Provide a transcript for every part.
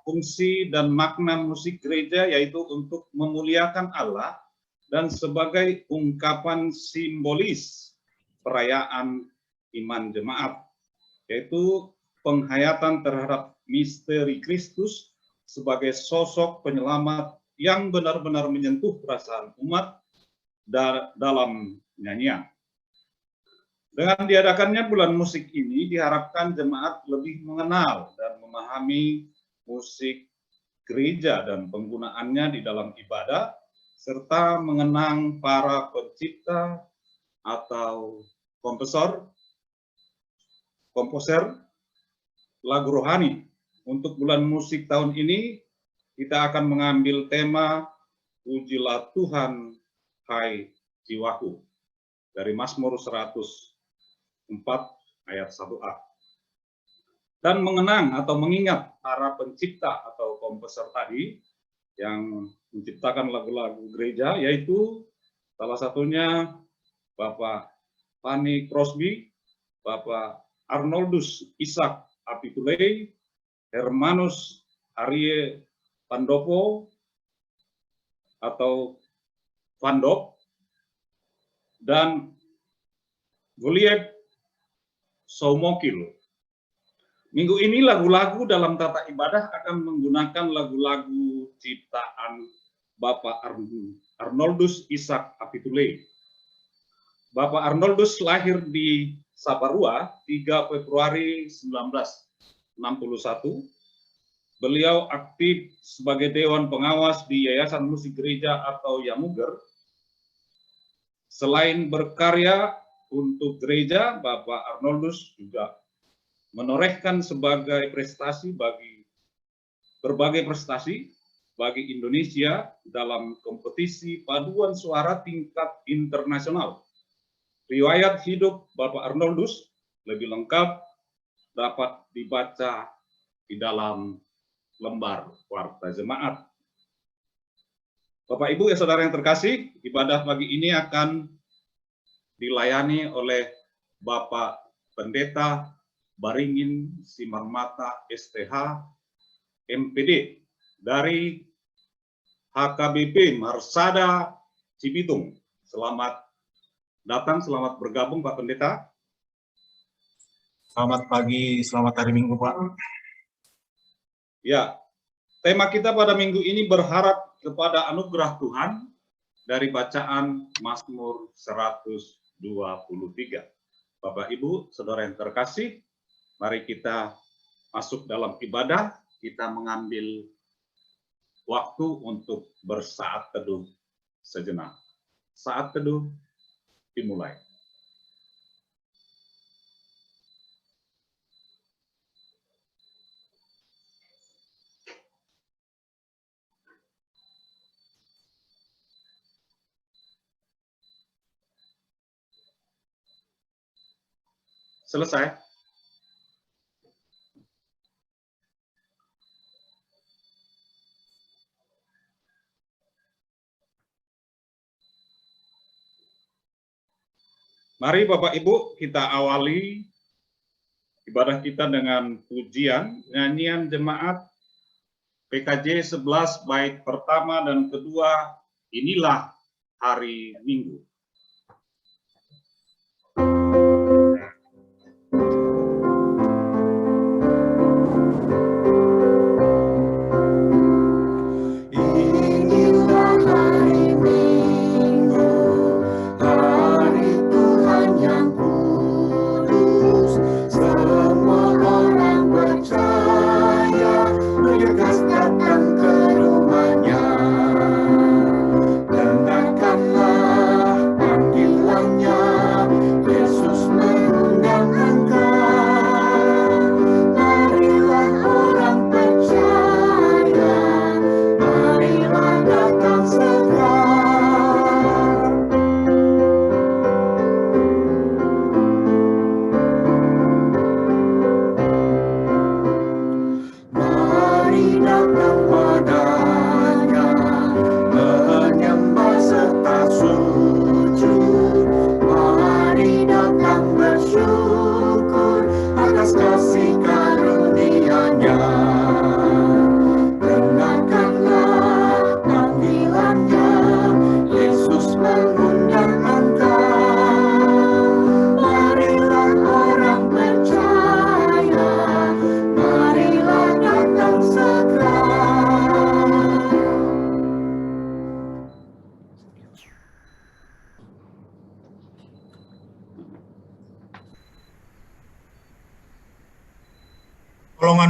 fungsi dan makna musik gereja yaitu untuk memuliakan Allah dan sebagai ungkapan simbolis perayaan iman jemaat, yaitu penghayatan terhadap misteri Kristus sebagai sosok penyelamat yang benar-benar menyentuh perasaan umat dalam nyanyian. Dengan diadakannya bulan musik ini diharapkan jemaat lebih mengenal dan memahami musik gereja dan penggunaannya di dalam ibadah, serta mengenang para pencipta atau komposer lagu rohani. Untuk bulan musik tahun ini, kita akan mengambil tema Pujilah Tuhan, Hai Jiwaku, dari Mazmur 104 ayat 1a. Dan mengenang atau mengingat para pencipta atau komposer tadi yang menciptakan lagu-lagu gereja, yaitu salah satunya Bapak Fanny Crosby, Bapak Arnoldus Ishak Apitulei, Hermanus Arie Pandopo atau Vandop, dan Goliath Soumokil. Minggu ini lagu-lagu dalam tata ibadah akan menggunakan lagu-lagu ciptaan Bapak Arnoldus Ishak Apitulei. Bapak Arnoldus lahir di Saparua 3 Februari 1961. Beliau aktif sebagai Dewan Pengawas di Yayasan Musik Gereja atau Yamuger. Selain berkarya untuk gereja, Bapak Arnoldus juga menorehkan berbagai prestasi bagi Indonesia dalam kompetisi paduan suara tingkat internasional. Riwayat hidup Bapak Arnoldus lebih lengkap dapat dibaca di dalam lembar Warta Jemaat. Bapak Ibu ya saudara yang terkasih, ibadah pagi ini akan dilayani oleh Bapak Pendeta Baringin Simarmata STH MPD dari HKBP Marsada Cibitung. Selamat datang, selamat bergabung Pak Pendeta. Selamat pagi, selamat hari Minggu Pak. Ya, tema kita pada minggu ini berharap kepada anugerah Tuhan dari bacaan Mazmur 123. Bapak Ibu, saudara yang terkasih, mari kita masuk dalam ibadah, kita mengambil waktu untuk bersaat teduh sejenak. Saat teduh dimulai. Selesai. Mari Bapak Ibu kita awali ibadah kita dengan pujian, nyanyian jemaat PKJ 11 bait pertama dan kedua, Inilah Hari Minggu. Datanglah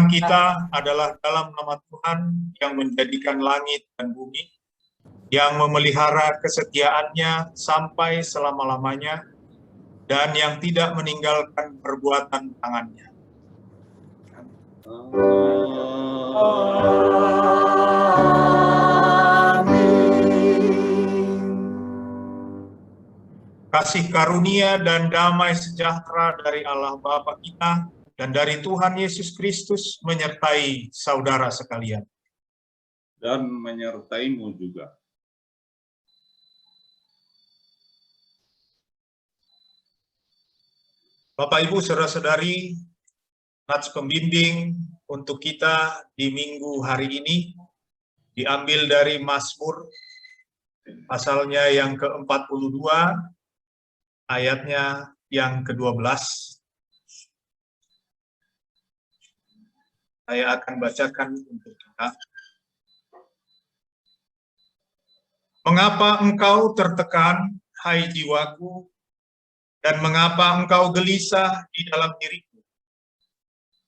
Firman kita adalah dalam nama Tuhan yang menjadikan langit dan bumi, yang memelihara kesetiaannya sampai selama-lamanya, dan yang tidak meninggalkan perbuatan tangannya. Kasih karunia dan damai sejahtera dari Allah Bapa kita dan dari Tuhan Yesus Kristus menyertai saudara sekalian. Dan menyertaimu juga. Bapak, Ibu, saudara-saudari, nats pembimbing untuk kita di minggu hari ini diambil dari Mazmur, pasalnya yang ke-42, ayatnya yang ke-12. Saya akan bacakan untuk kita. Mengapa engkau tertekan, hai jiwaku, dan mengapa engkau gelisah di dalam diriku?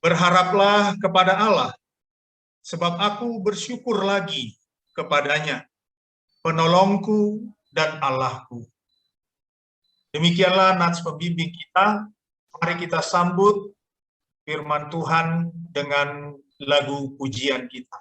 Berharaplah kepada Allah, sebab aku bersyukur lagi kepadanya, penolongku dan Allahku. Demikianlah nats pembimbing kita. Mari kita sambut firman Tuhan dengan lagu pujian kita.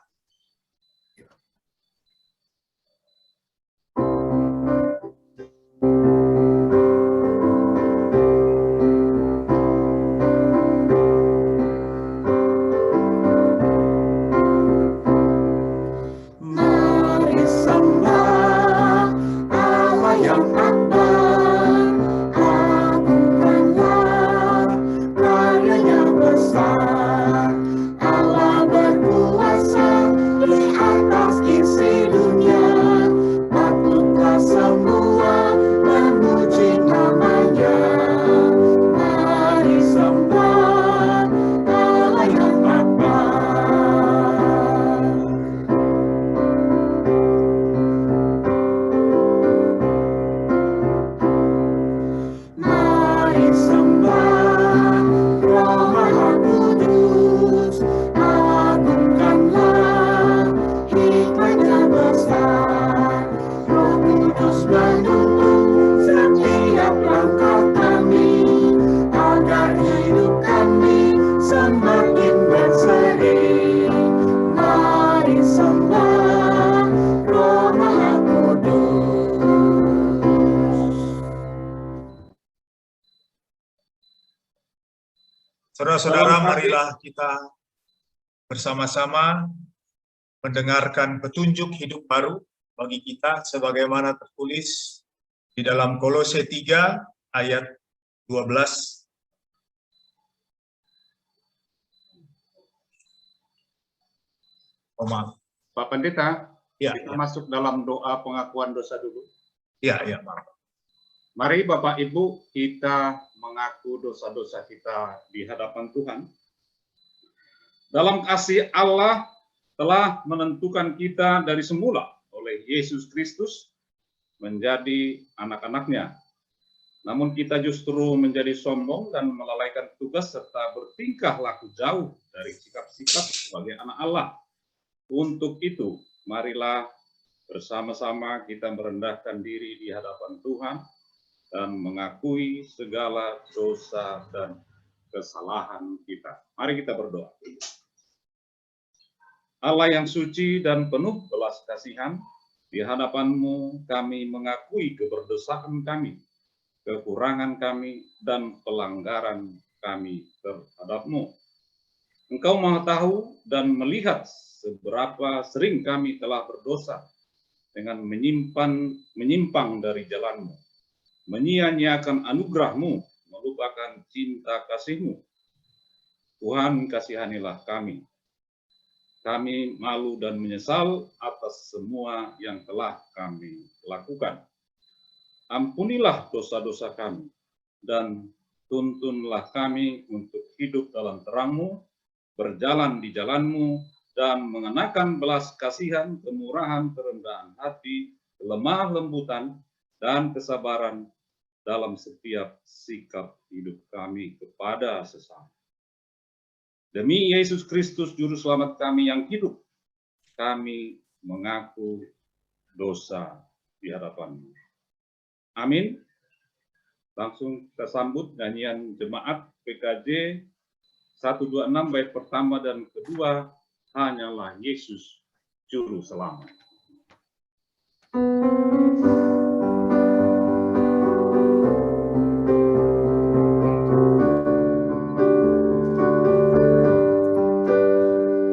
Saudara-saudara, marilah kita bersama-sama mendengarkan petunjuk hidup baru bagi kita sebagaimana tertulis di dalam Kolose 3 ayat 12. Pak Pendeta, ya, kita masuk dalam doa pengakuan dosa dulu. Ya, Pak. Mari Bapak Ibu, kita mengaku dosa-dosa kita di hadapan Tuhan. Dalam kasih Allah telah menentukan kita dari semula oleh Yesus Kristus menjadi anak-anaknya. Namun kita justru menjadi sombong dan melalaikan tugas serta bertingkah laku jauh dari sikap-sikap sebagai anak Allah. Untuk itu, marilah bersama-sama kita merendahkan diri di hadapan Tuhan dan mengakui segala dosa dan kesalahan kita. Mari kita berdoa. Allah yang suci dan penuh belas kasihan, di hadapan-Mu kami mengakui keberdosaan kami, kekurangan kami, dan pelanggaran kami terhadap-Mu. Engkau Maha tahu dan melihat seberapa sering kami telah berdosa dengan menyimpang dari jalan-Mu, menyia-nyiakan anugerah-Mu, melupakan cinta kasih-Mu. Tuhan, kasihanilah kami. Kami malu dan menyesal atas semua yang telah kami lakukan. Ampunilah dosa-dosa kami, dan tuntunlah kami untuk hidup dalam terang-Mu, berjalan di jalan-Mu, dan mengenakan belas kasihan, kemurahan, kerendahan hati, kelemah lembutan, dan kesabaran dalam setiap sikap hidup kami kepada sesama. Demi Yesus Kristus Juru Selamat kami yang hidup, kami mengaku dosa di hadapan-Mu. Amin. Langsung kita sambut nyanyian jemaat PKJ 126 bait pertama dan kedua, hanyalah Yesus Juru Selamat.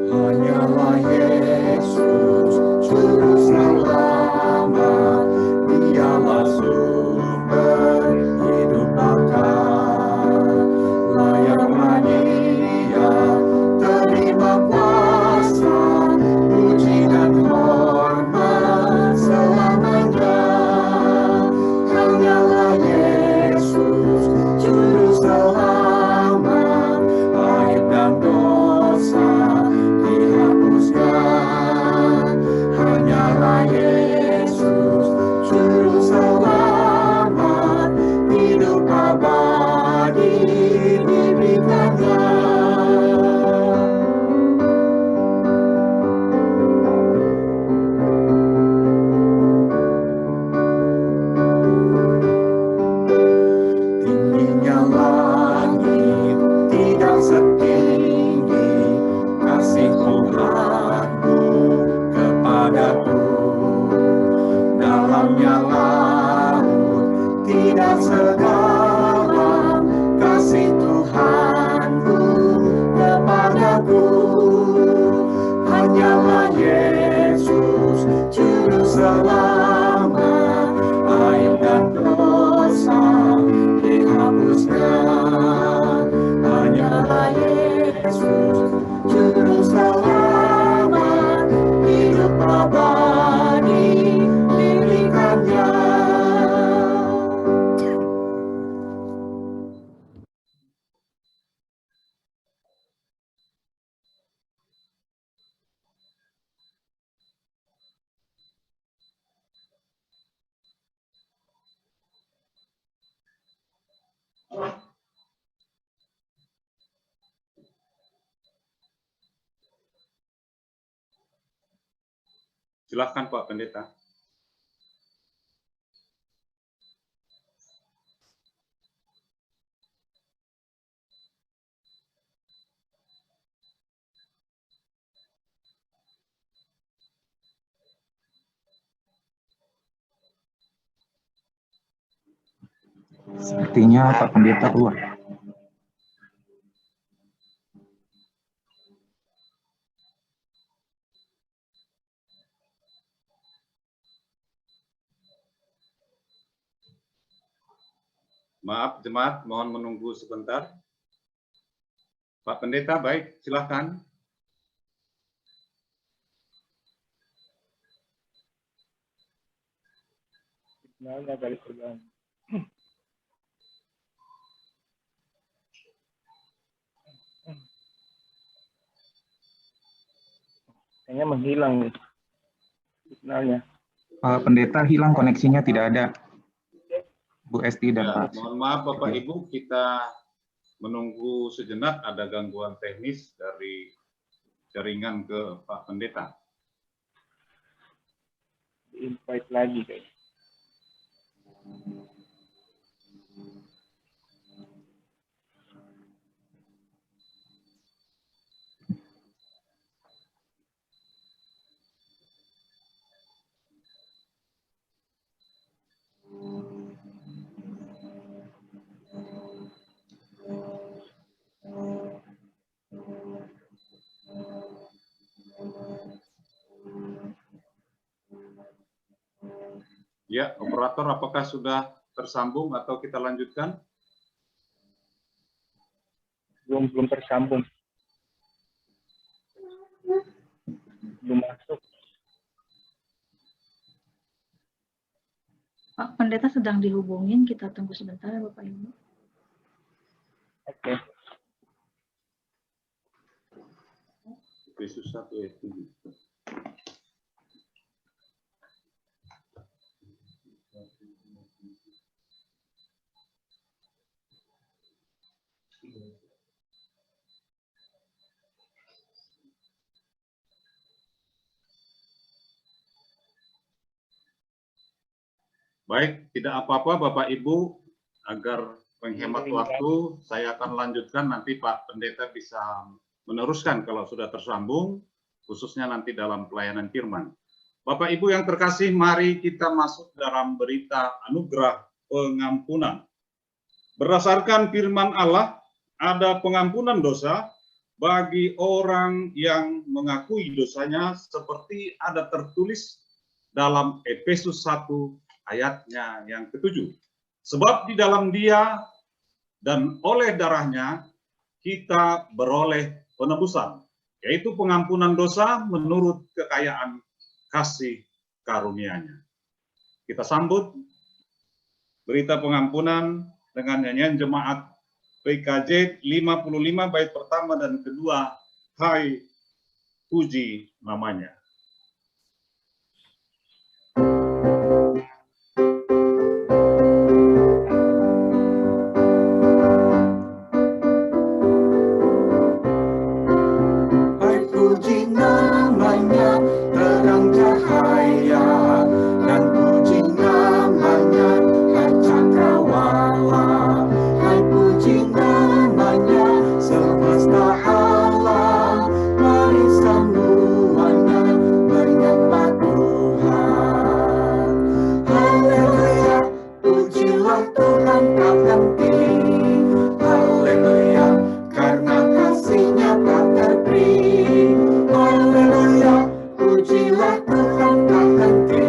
Hanyalah Yesus Juru Selamat, Dialah sumber hidup kekal. Layaklah Dia terima kuasa, puji dan hormat selamanya. Hanyalah Yesus Juru Selamat, aib dan dosa dihapuskan. Hanyalah Yesus Juru Selamat, hidup abadi diberikannya. Tingginya langit tidak setinggi kasih Tuhanku kepadaku. Dalamnya laut tidak sedalam kasih Tuhanku kepadaku. Hanyalah Yesus Juru Selamat, aib dan dosa dihapuskan. Hanyalah Yesus Juru Selamat, hidup abadi diberikannya. Silakan Pak Pendeta. Sepertinya Pak Pendeta keluar. Maaf jemaat, mohon menunggu sebentar. Pak Pendeta, baik, silakan. Signalnya dari kerjaan. Kayaknya menghilang nih signalnya. Pak Pendeta hilang koneksinya, tidak ada. Bu Esti dan Ya, Pak. mohon maaf Bapak Ibu, kita menunggu sejenak, ada gangguan teknis dari jaringan ke Pak Pendeta. Invite lagi kayaknya. Ya, operator, apakah sudah tersambung atau kita lanjutkan? Belum tersambung. Belum masuk. Pak Pendeta sedang dihubungin, kita tunggu sebentar ya Bapak Ibu. Oke. Yesus 1 ayat 7. Baik, tidak apa-apa Bapak Ibu, agar menghemat waktu, saya akan lanjutkan nanti Pak Pendeta bisa meneruskan kalau sudah tersambung, khususnya nanti dalam pelayanan firman. Bapak Ibu yang terkasih, mari kita masuk dalam berita anugerah pengampunan. Berdasarkan firman Allah, ada pengampunan dosa bagi orang yang mengakui dosanya seperti ada tertulis dalam Efesus 1 ayatnya yang ke-7. Sebab di dalam Dia dan oleh darahnya kita beroleh penebusan, yaitu pengampunan dosa menurut kekayaan kasih karunia-Nya. Kita sambut berita pengampunan dengan nyanyian jemaat PKJ 55 bait pertama dan kedua, Hai puji namanya. Hai puji namanya, terang cahaya, dan puji namanya, Hai cakrawala. Hai puji namanya, semesta alam, mari semuanya menyembah Tuhan. Haleluya, pujilah Tuhan tak henti. Haleluya, karena kasih-Nya tak terberi. Haleluya, pujilah Tuhan tak henti.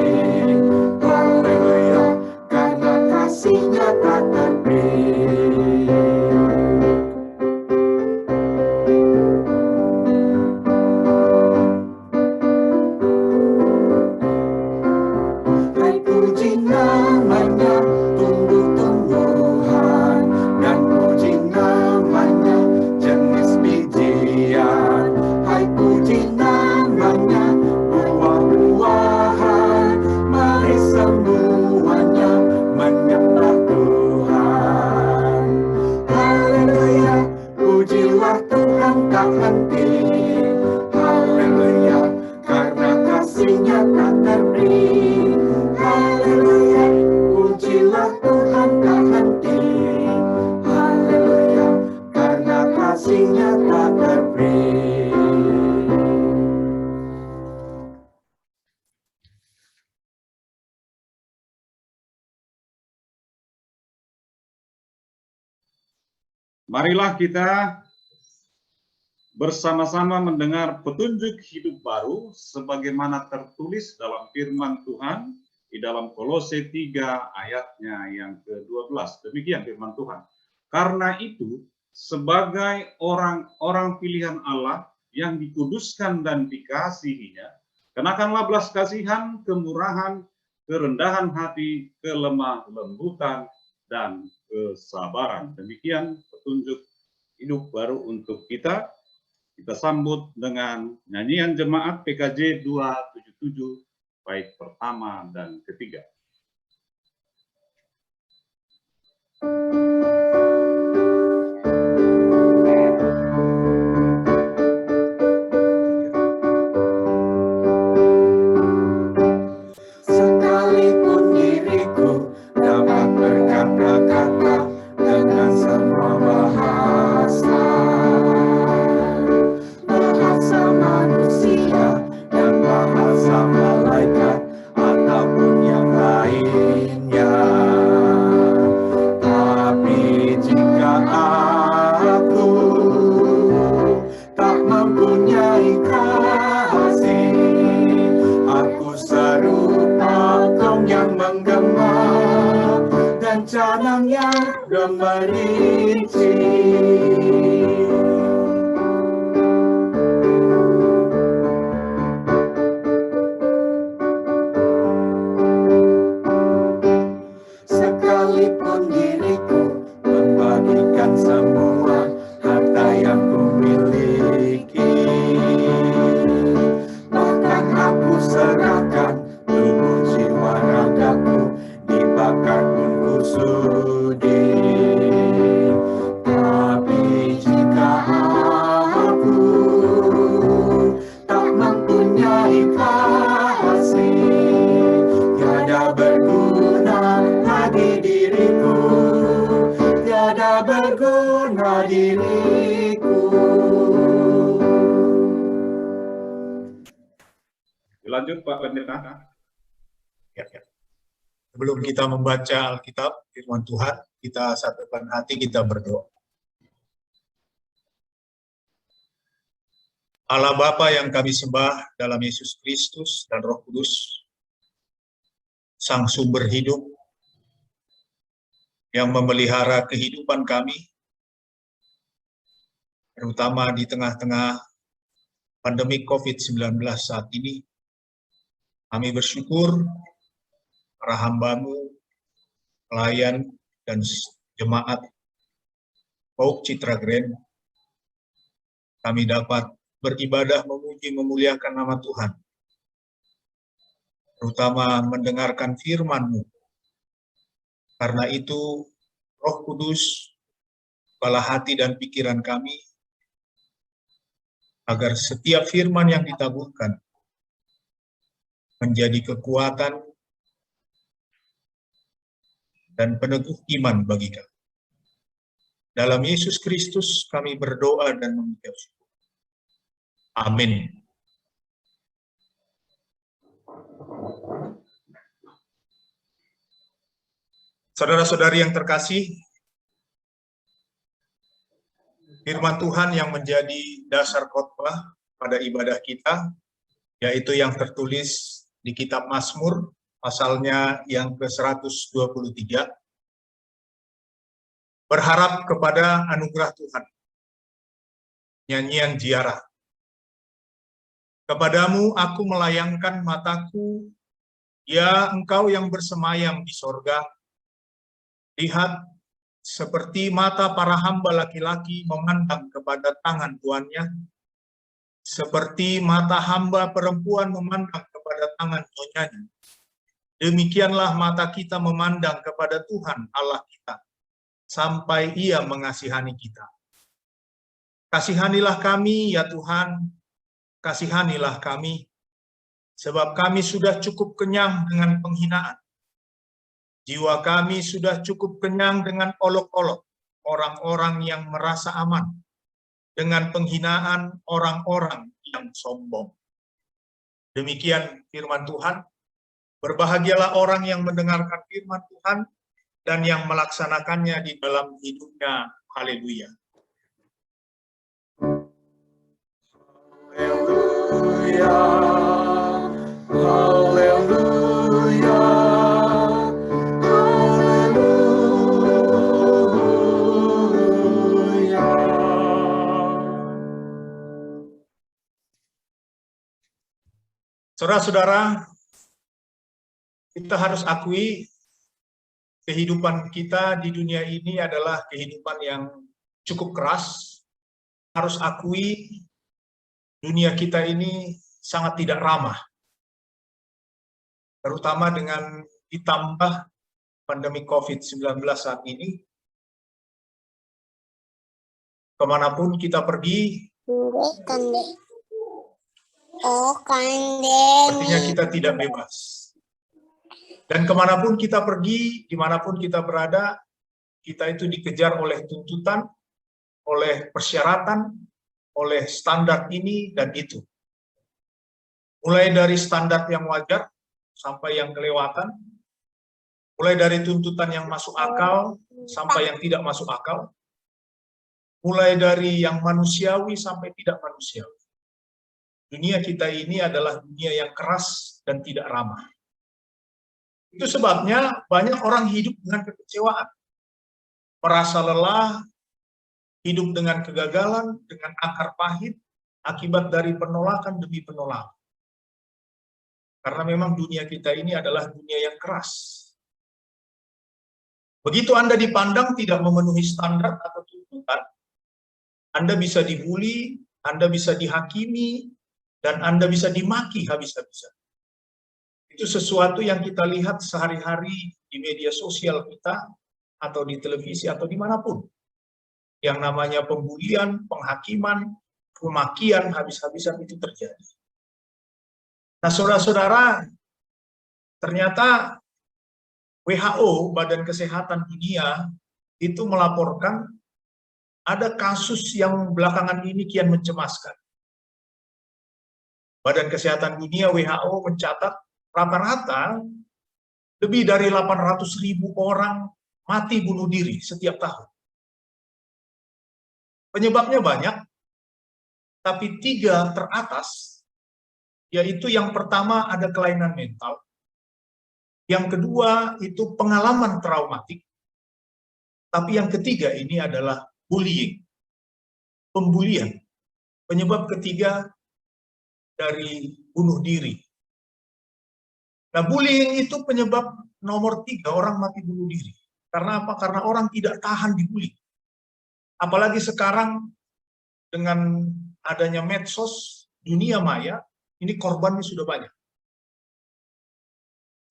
Haleluya, karena kasih-Nya tak terberi. Hai puji namanya, tumbuh-tumbuhan, dan puji namanya, jenis bijian. Hai puji namanya, buah-buahan, mari semuanya menyembah Tuhan. Haleluya, pujilah Tuhan tak henti. Haleluya, karena kasih-Nya tak terberi. Haleluya, pujilah Tuhan tak henti. Haleluya, karena kasih-Nya tak terberi. Marilah kita bersama-sama mendengar petunjuk hidup baru sebagaimana tertulis dalam firman Tuhan di dalam Kolose 3 ayatnya yang ke-12. Demikian firman Tuhan. Karena itu, sebagai orang-orang pilihan Allah yang dikuduskan dan dikasihinya, kenakanlah belas kasihan, kemurahan, kerendahan hati, kelemah lembutan, dan kesabaran. Demikian petunjuk hidup baru untuk kita. Kita sambut dengan nyanyian jemaat PKJ 277 bait pertama dan ketiga. Sekalipun diriku dapat berkata-kata dengan semua bahasa, bahasa manusia dan bahasa malaikat ataupun yang lainnya. Tapi jika aku tak mempunyai kasih, aku serupa gong yang menggema dan canang yang gemericik. Sekalipun diriku membagikan semua harta yang kumiliki, bahkan aku serahkan tubuh jiwa ragaku, dibakar pun ku sudi. Tapi jika diriku. Lanjut Pak Pendeta. Ya. Sebelum kita membaca Alkitab, firman Tuhan, kita satukan hati, kita berdoa. Allah Bapa yang kami sembah dalam Yesus Kristus dan Roh Kudus, Sang Sumber Hidup, yang memelihara kehidupan kami, terutama di tengah-tengah pandemi COVID-19 saat ini. Kami bersyukur para hamba-Mu, pelayan, dan jemaat PAUK Citra Grand, kami dapat beribadah, memuji, memuliakan nama Tuhan, terutama mendengarkan firman-Mu. Karena itu, Roh Kudus, kepala hati dan pikiran kami, agar setiap firman yang ditaburkan menjadi kekuatan dan peneguh iman bagi kami. Dalam Yesus Kristus kami berdoa dan mengucap syukur. Amin. Saudara-saudari yang terkasih, firman Tuhan yang menjadi dasar khotbah pada ibadah kita, yaitu yang tertulis di kitab Mazmur, pasalnya yang ke-123, berharap kepada anugerah Tuhan. Nyanyian ziarah. Kepadamu aku melayangkan mataku, ya Engkau yang bersemayam di sorga. Lihat, seperti mata para hamba laki-laki memandang kepada tangan tuannya, seperti mata hamba perempuan memandang kepada tangan nyonyanya. Demikianlah mata kita memandang kepada Tuhan Allah kita, sampai Ia mengasihani kita. Kasihanilah kami, ya Tuhan, kasihanilah kami, sebab kami sudah cukup kenyang dengan penghinaan. Jiwa kami sudah cukup kenyang dengan olok-olok orang-orang yang merasa aman, dengan penghinaan orang-orang yang sombong. Demikian firman Tuhan. Berbahagialah orang yang mendengarkan firman Tuhan dan yang melaksanakannya di dalam hidupnya. Haleluya. Haleluya, haleluya, haleluya. Saudara-saudara, kita harus akui kehidupan kita di dunia ini adalah kehidupan yang cukup keras. Harus akui dunia kita ini sangat tidak ramah. Terutama dengan ditambah pandemi COVID-19 saat ini. Kemanapun kita pergi, sepertinya kita tidak bebas. Dan kemanapun kita pergi, dimanapun kita berada, kita itu dikejar oleh tuntutan, oleh persyaratan, oleh standar ini dan itu. Mulai dari standar yang wajar, sampai yang kelewatan. Mulai dari tuntutan yang masuk akal, sampai yang tidak masuk akal. Mulai dari yang manusiawi, sampai tidak manusiawi. Dunia kita ini adalah dunia yang keras dan tidak ramah. Itu sebabnya banyak orang hidup dengan kekecewaan, merasa lelah, hidup dengan kegagalan, dengan akar pahit, akibat dari penolakan demi penolakan. Karena memang dunia kita ini adalah dunia yang keras. Begitu Anda dipandang tidak memenuhi standar atau tuntutan, Anda bisa dibully, Anda bisa dihakimi, dan Anda bisa dimaki habis-habisan. Itu sesuatu yang kita lihat sehari-hari di media sosial kita, atau di televisi, atau dimanapun. Yang namanya pembulian, penghakiman, pemakian habis-habisan itu terjadi. Nah, saudara-saudara, ternyata WHO, Badan Kesehatan Dunia, itu melaporkan ada kasus yang belakangan ini kian mencemaskan. Badan Kesehatan Dunia WHO mencatat rata-rata lebih dari 800.000 orang mati bunuh diri setiap tahun. Penyebabnya banyak, tapi 3 teratas, yaitu yang pertama ada kelainan mental, yang kedua itu pengalaman traumatik, tapi yang ketiga ini adalah bullying, pembulian. Penyebab ketiga dari bunuh diri. Nah, bullying itu penyebab nomor 3 orang mati bunuh diri. Karena apa? Karena orang tidak tahan dibully. Apalagi sekarang dengan adanya medsos, dunia maya, ini korbannya sudah banyak.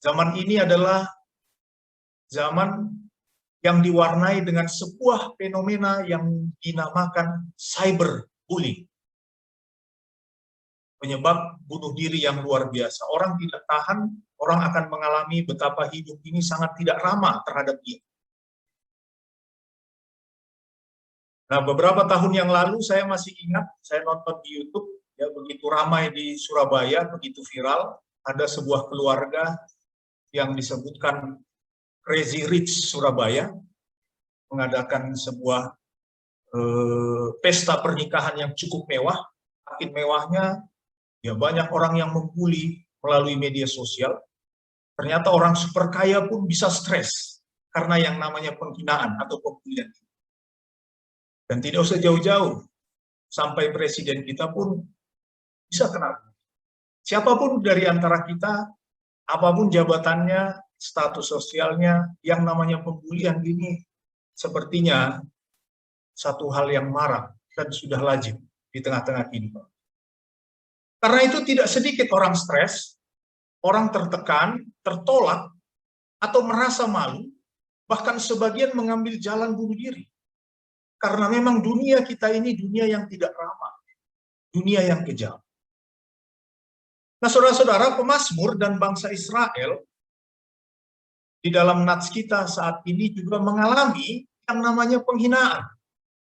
Zaman ini adalah zaman yang diwarnai dengan sebuah fenomena yang dinamakan cyberbullying. Penyebab bunuh diri yang luar biasa. Orang tidak tahan, orang akan mengalami betapa hidup ini sangat tidak ramah terhadap dia. Nah, beberapa tahun yang lalu saya masih ingat, saya nonton di YouTube, ya begitu ramai di Surabaya, begitu viral, ada sebuah keluarga yang disebutkan Crazy Rich Surabaya, mengadakan sebuah pesta pernikahan yang cukup mewah, makin mewahnya, ya banyak orang yang membuli melalui media sosial. Ternyata orang super kaya pun bisa stres karena yang namanya penghinaan atau pembulian. Dan tidak usah jauh-jauh, sampai presiden kita pun bisa kena. Siapapun dari antara kita, apapun jabatannya, status sosialnya, yang namanya pembulian ini sepertinya satu hal yang marak dan sudah lazim di tengah-tengah kehidupan. Karena itu tidak sedikit orang stres, orang tertekan, tertolak, atau merasa malu, bahkan sebagian mengambil jalan bunuh diri. Karena memang dunia kita ini dunia yang tidak ramah, dunia yang kejam. Nah, saudara-saudara, pemazmur dan bangsa Israel di dalam nats kita saat ini juga mengalami yang namanya penghinaan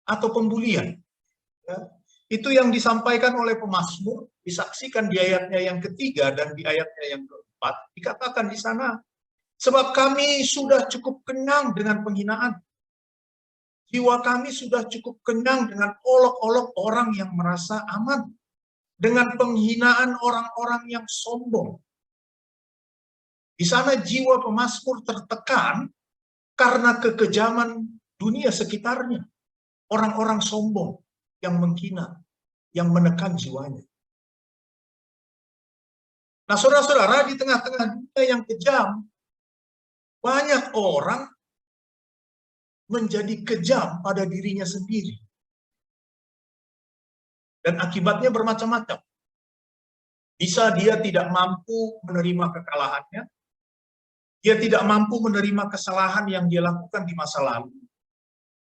atau pembulian. Ya, itu yang disampaikan oleh pemazmur, disaksikan di ayatnya yang ketiga dan di ayatnya yang keempat, dikatakan di sana, sebab kami sudah cukup kenyang dengan penghinaan. Jiwa kami sudah cukup kenyang dengan olok-olok orang yang merasa aman, dengan penghinaan orang-orang yang sombong. Di sana jiwa pemazmur tertekan karena kekejaman dunia sekitarnya. Orang-orang sombong yang menghina, yang menekan jiwanya. Nah, saudara-saudara, di tengah-tengah dunia yang kejam, banyak orang menjadi kejam pada dirinya sendiri. Dan akibatnya bermacam-macam. Bisa dia tidak mampu menerima kekalahannya, dia tidak mampu menerima kesalahan yang dia lakukan di masa lalu.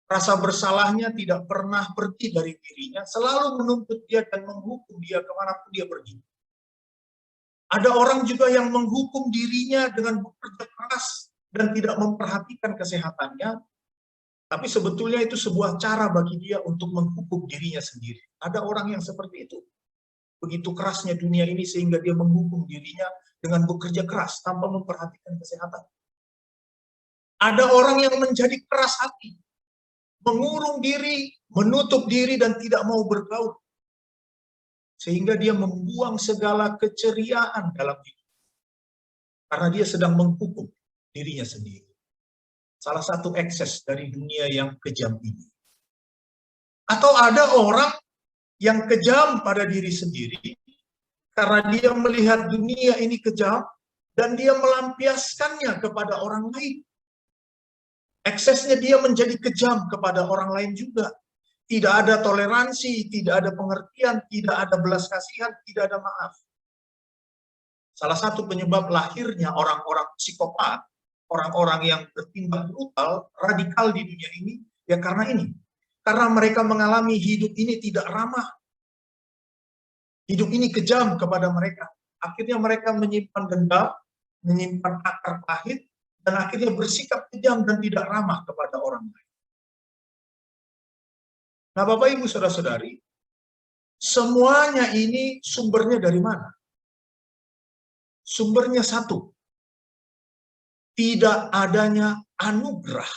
Rasa bersalahnya tidak pernah pergi dari dirinya, selalu menuntut dia dan menghukum dia kemanapun dia pergi. Ada orang juga yang menghukum dirinya dengan bekerja keras dan tidak memperhatikan kesehatannya, tapi sebetulnya itu sebuah cara bagi dia untuk menghukum dirinya sendiri. Ada orang yang seperti itu. Begitu kerasnya dunia ini sehingga dia menghukum dirinya dengan bekerja keras tanpa memperhatikan kesehatan. Ada orang yang menjadi keras hati, mengurung diri, menutup diri dan tidak mau bergaul. Sehingga dia membuang segala keceriaan dalam hidup. Karena dia sedang menghukum dirinya sendiri. Salah satu ekses dari dunia yang kejam ini. Atau ada orang yang kejam pada diri sendiri karena dia melihat dunia ini kejam dan dia melampiaskannya kepada orang lain. Eksesnya dia menjadi kejam kepada orang lain juga. Tidak ada toleransi, tidak ada pengertian, tidak ada belas kasihan, tidak ada maaf. Salah satu penyebab lahirnya orang-orang psikopat, orang-orang yang bertindak brutal, radikal di dunia ini, ya karena ini. Karena mereka mengalami hidup ini tidak ramah. Hidup ini kejam kepada mereka. Akhirnya mereka menyimpan dendam, menyimpan akar pahit, dan akhirnya bersikap kejam dan tidak ramah kepada orang lain. Nah, Bapak Ibu Saudara-saudari, semuanya ini sumbernya dari mana? Sumbernya satu. Tidak adanya anugerah,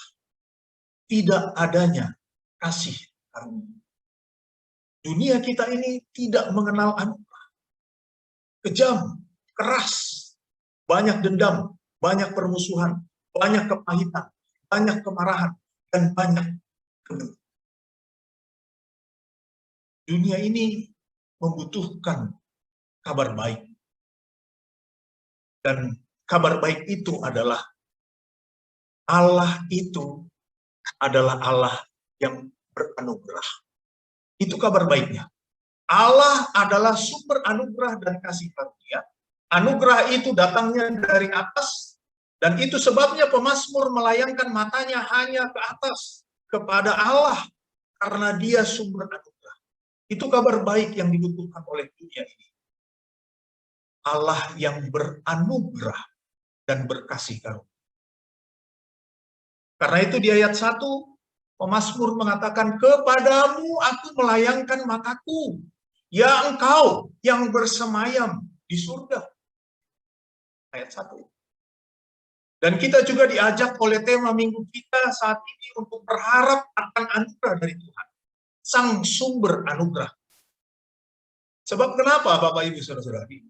tidak adanya kasih karunia. Dunia kita ini tidak mengenal anugerah. Kejam, keras, banyak dendam, banyak permusuhan, banyak kepahitan, banyak kemarahan, dan banyak kebencian. Dunia ini membutuhkan kabar baik. Dan kabar baik itu adalah Allah itu adalah Allah yang beranugerah. Itu kabar baiknya. Allah adalah sumber anugerah dan kasih karunia. Anugerah itu datangnya dari atas, dan itu sebabnya pemazmur melayangkan matanya hanya ke atas, kepada Allah, karena dia sumber anugerah. Itu kabar baik yang dibutuhkan oleh dunia ini. Allah yang beranugerah dan berkasih karunia. Karena itu di ayat 1, pemazmur mengatakan, kepadamu aku melayangkan mataku, ya engkau yang bersemayam di surga. Ayat 1. Dan kita juga diajak oleh tema minggu kita saat ini untuk berharap akan anugerah dari Tuhan. Sang sumber anugerah. Sebab kenapa Bapak Ibu Saudara-saudari?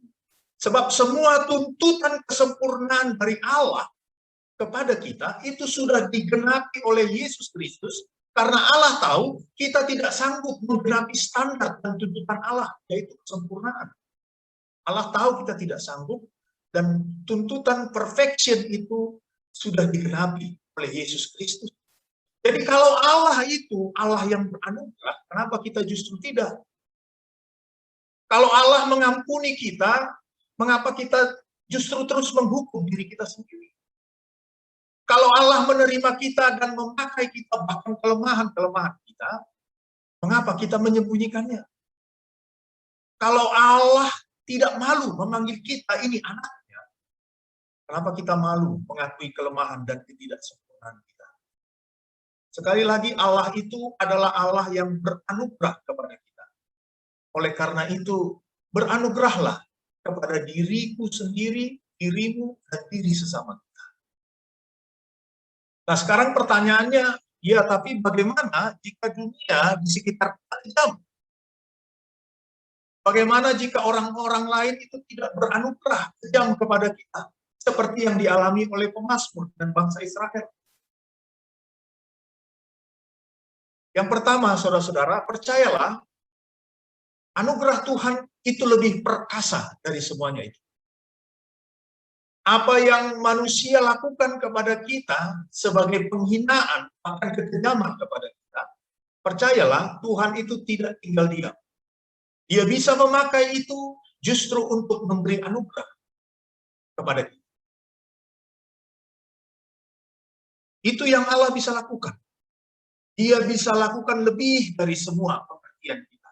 Sebab semua tuntutan kesempurnaan dari Allah kepada kita itu sudah digenapi oleh Yesus Kristus, karena Allah tahu kita tidak sanggup menggenapi standar dan tuntutan Allah, yaitu kesempurnaan. Allah tahu kita tidak sanggup, dan tuntutan perfection itu sudah digenapi oleh Yesus Kristus. Jadi kalau Allah itu Allah yang beranugerah, kenapa kita justru tidak? Kalau Allah mengampuni kita, mengapa kita justru terus menghukum diri kita sendiri? Kalau Allah menerima kita dan memakai kita bahkan kelemahan-kelemahan kita, mengapa kita menyembunyikannya? Kalau Allah tidak malu memanggil kita ini anaknya, kenapa kita malu mengakui kelemahan dan ketidaksempurnaan kita? Sekali lagi, Allah itu adalah Allah yang beranugerah kepada kita. Oleh karena itu, beranugerahlah kepada diriku sendiri, dirimu, dan diri sesama kita. Nah, sekarang pertanyaannya, ya tapi bagaimana jika dunia di sekitar kita kejam? Bagaimana jika orang-orang lain itu tidak beranugerah kejam kepada kita, seperti yang dialami oleh pemazmur dan bangsa Israel? Yang pertama, saudara-saudara, percayalah, anugerah Tuhan itu lebih perkasa dari semuanya itu. Apa yang manusia lakukan kepada kita sebagai penghinaan, bahkan kekejaman kepada kita, percayalah, Tuhan itu tidak tinggal diam. Dia bisa memakai itu justru untuk memberi anugerah kepada kita. Itu yang Allah bisa lakukan. Dia bisa lakukan lebih dari semua pengertian kita.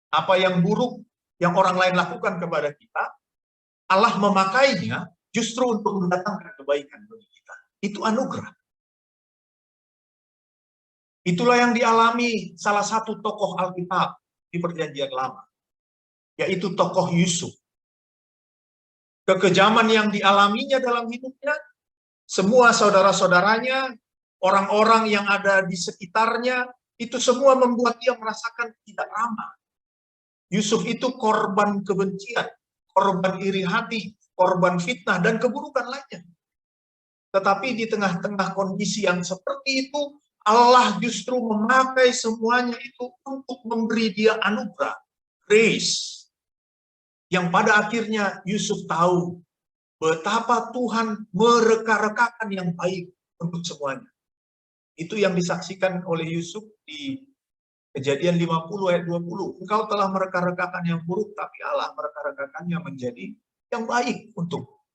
Apa yang buruk yang orang lain lakukan kepada kita, Allah memakainya justru untuk mendatangkan kebaikan bagi kita. Itu anugerah. Itulah yang dialami salah satu tokoh Alkitab di Perjanjian Lama, yaitu tokoh Yusuf. Kekejaman yang dialaminya dalam hidupnya, semua saudara-saudaranya, orang-orang yang ada di sekitarnya, itu semua membuat dia merasakan tidak ramah. Yusuf itu korban kebencian, korban iri hati, korban fitnah, dan keburukan lainnya. Tetapi di tengah-tengah kondisi yang seperti itu, Allah justru memakai semuanya itu untuk memberi dia anugerah, grace. Yang pada akhirnya Yusuf tahu betapa Tuhan mereka-rekakan yang baik untuk semuanya. Itu yang disaksikan oleh Yusuf di Kejadian 50 ayat 20. Engkau telah mereka-rekakan yang buruk, tapi Allah mereka-rekakannya menjadi yang baik untuk.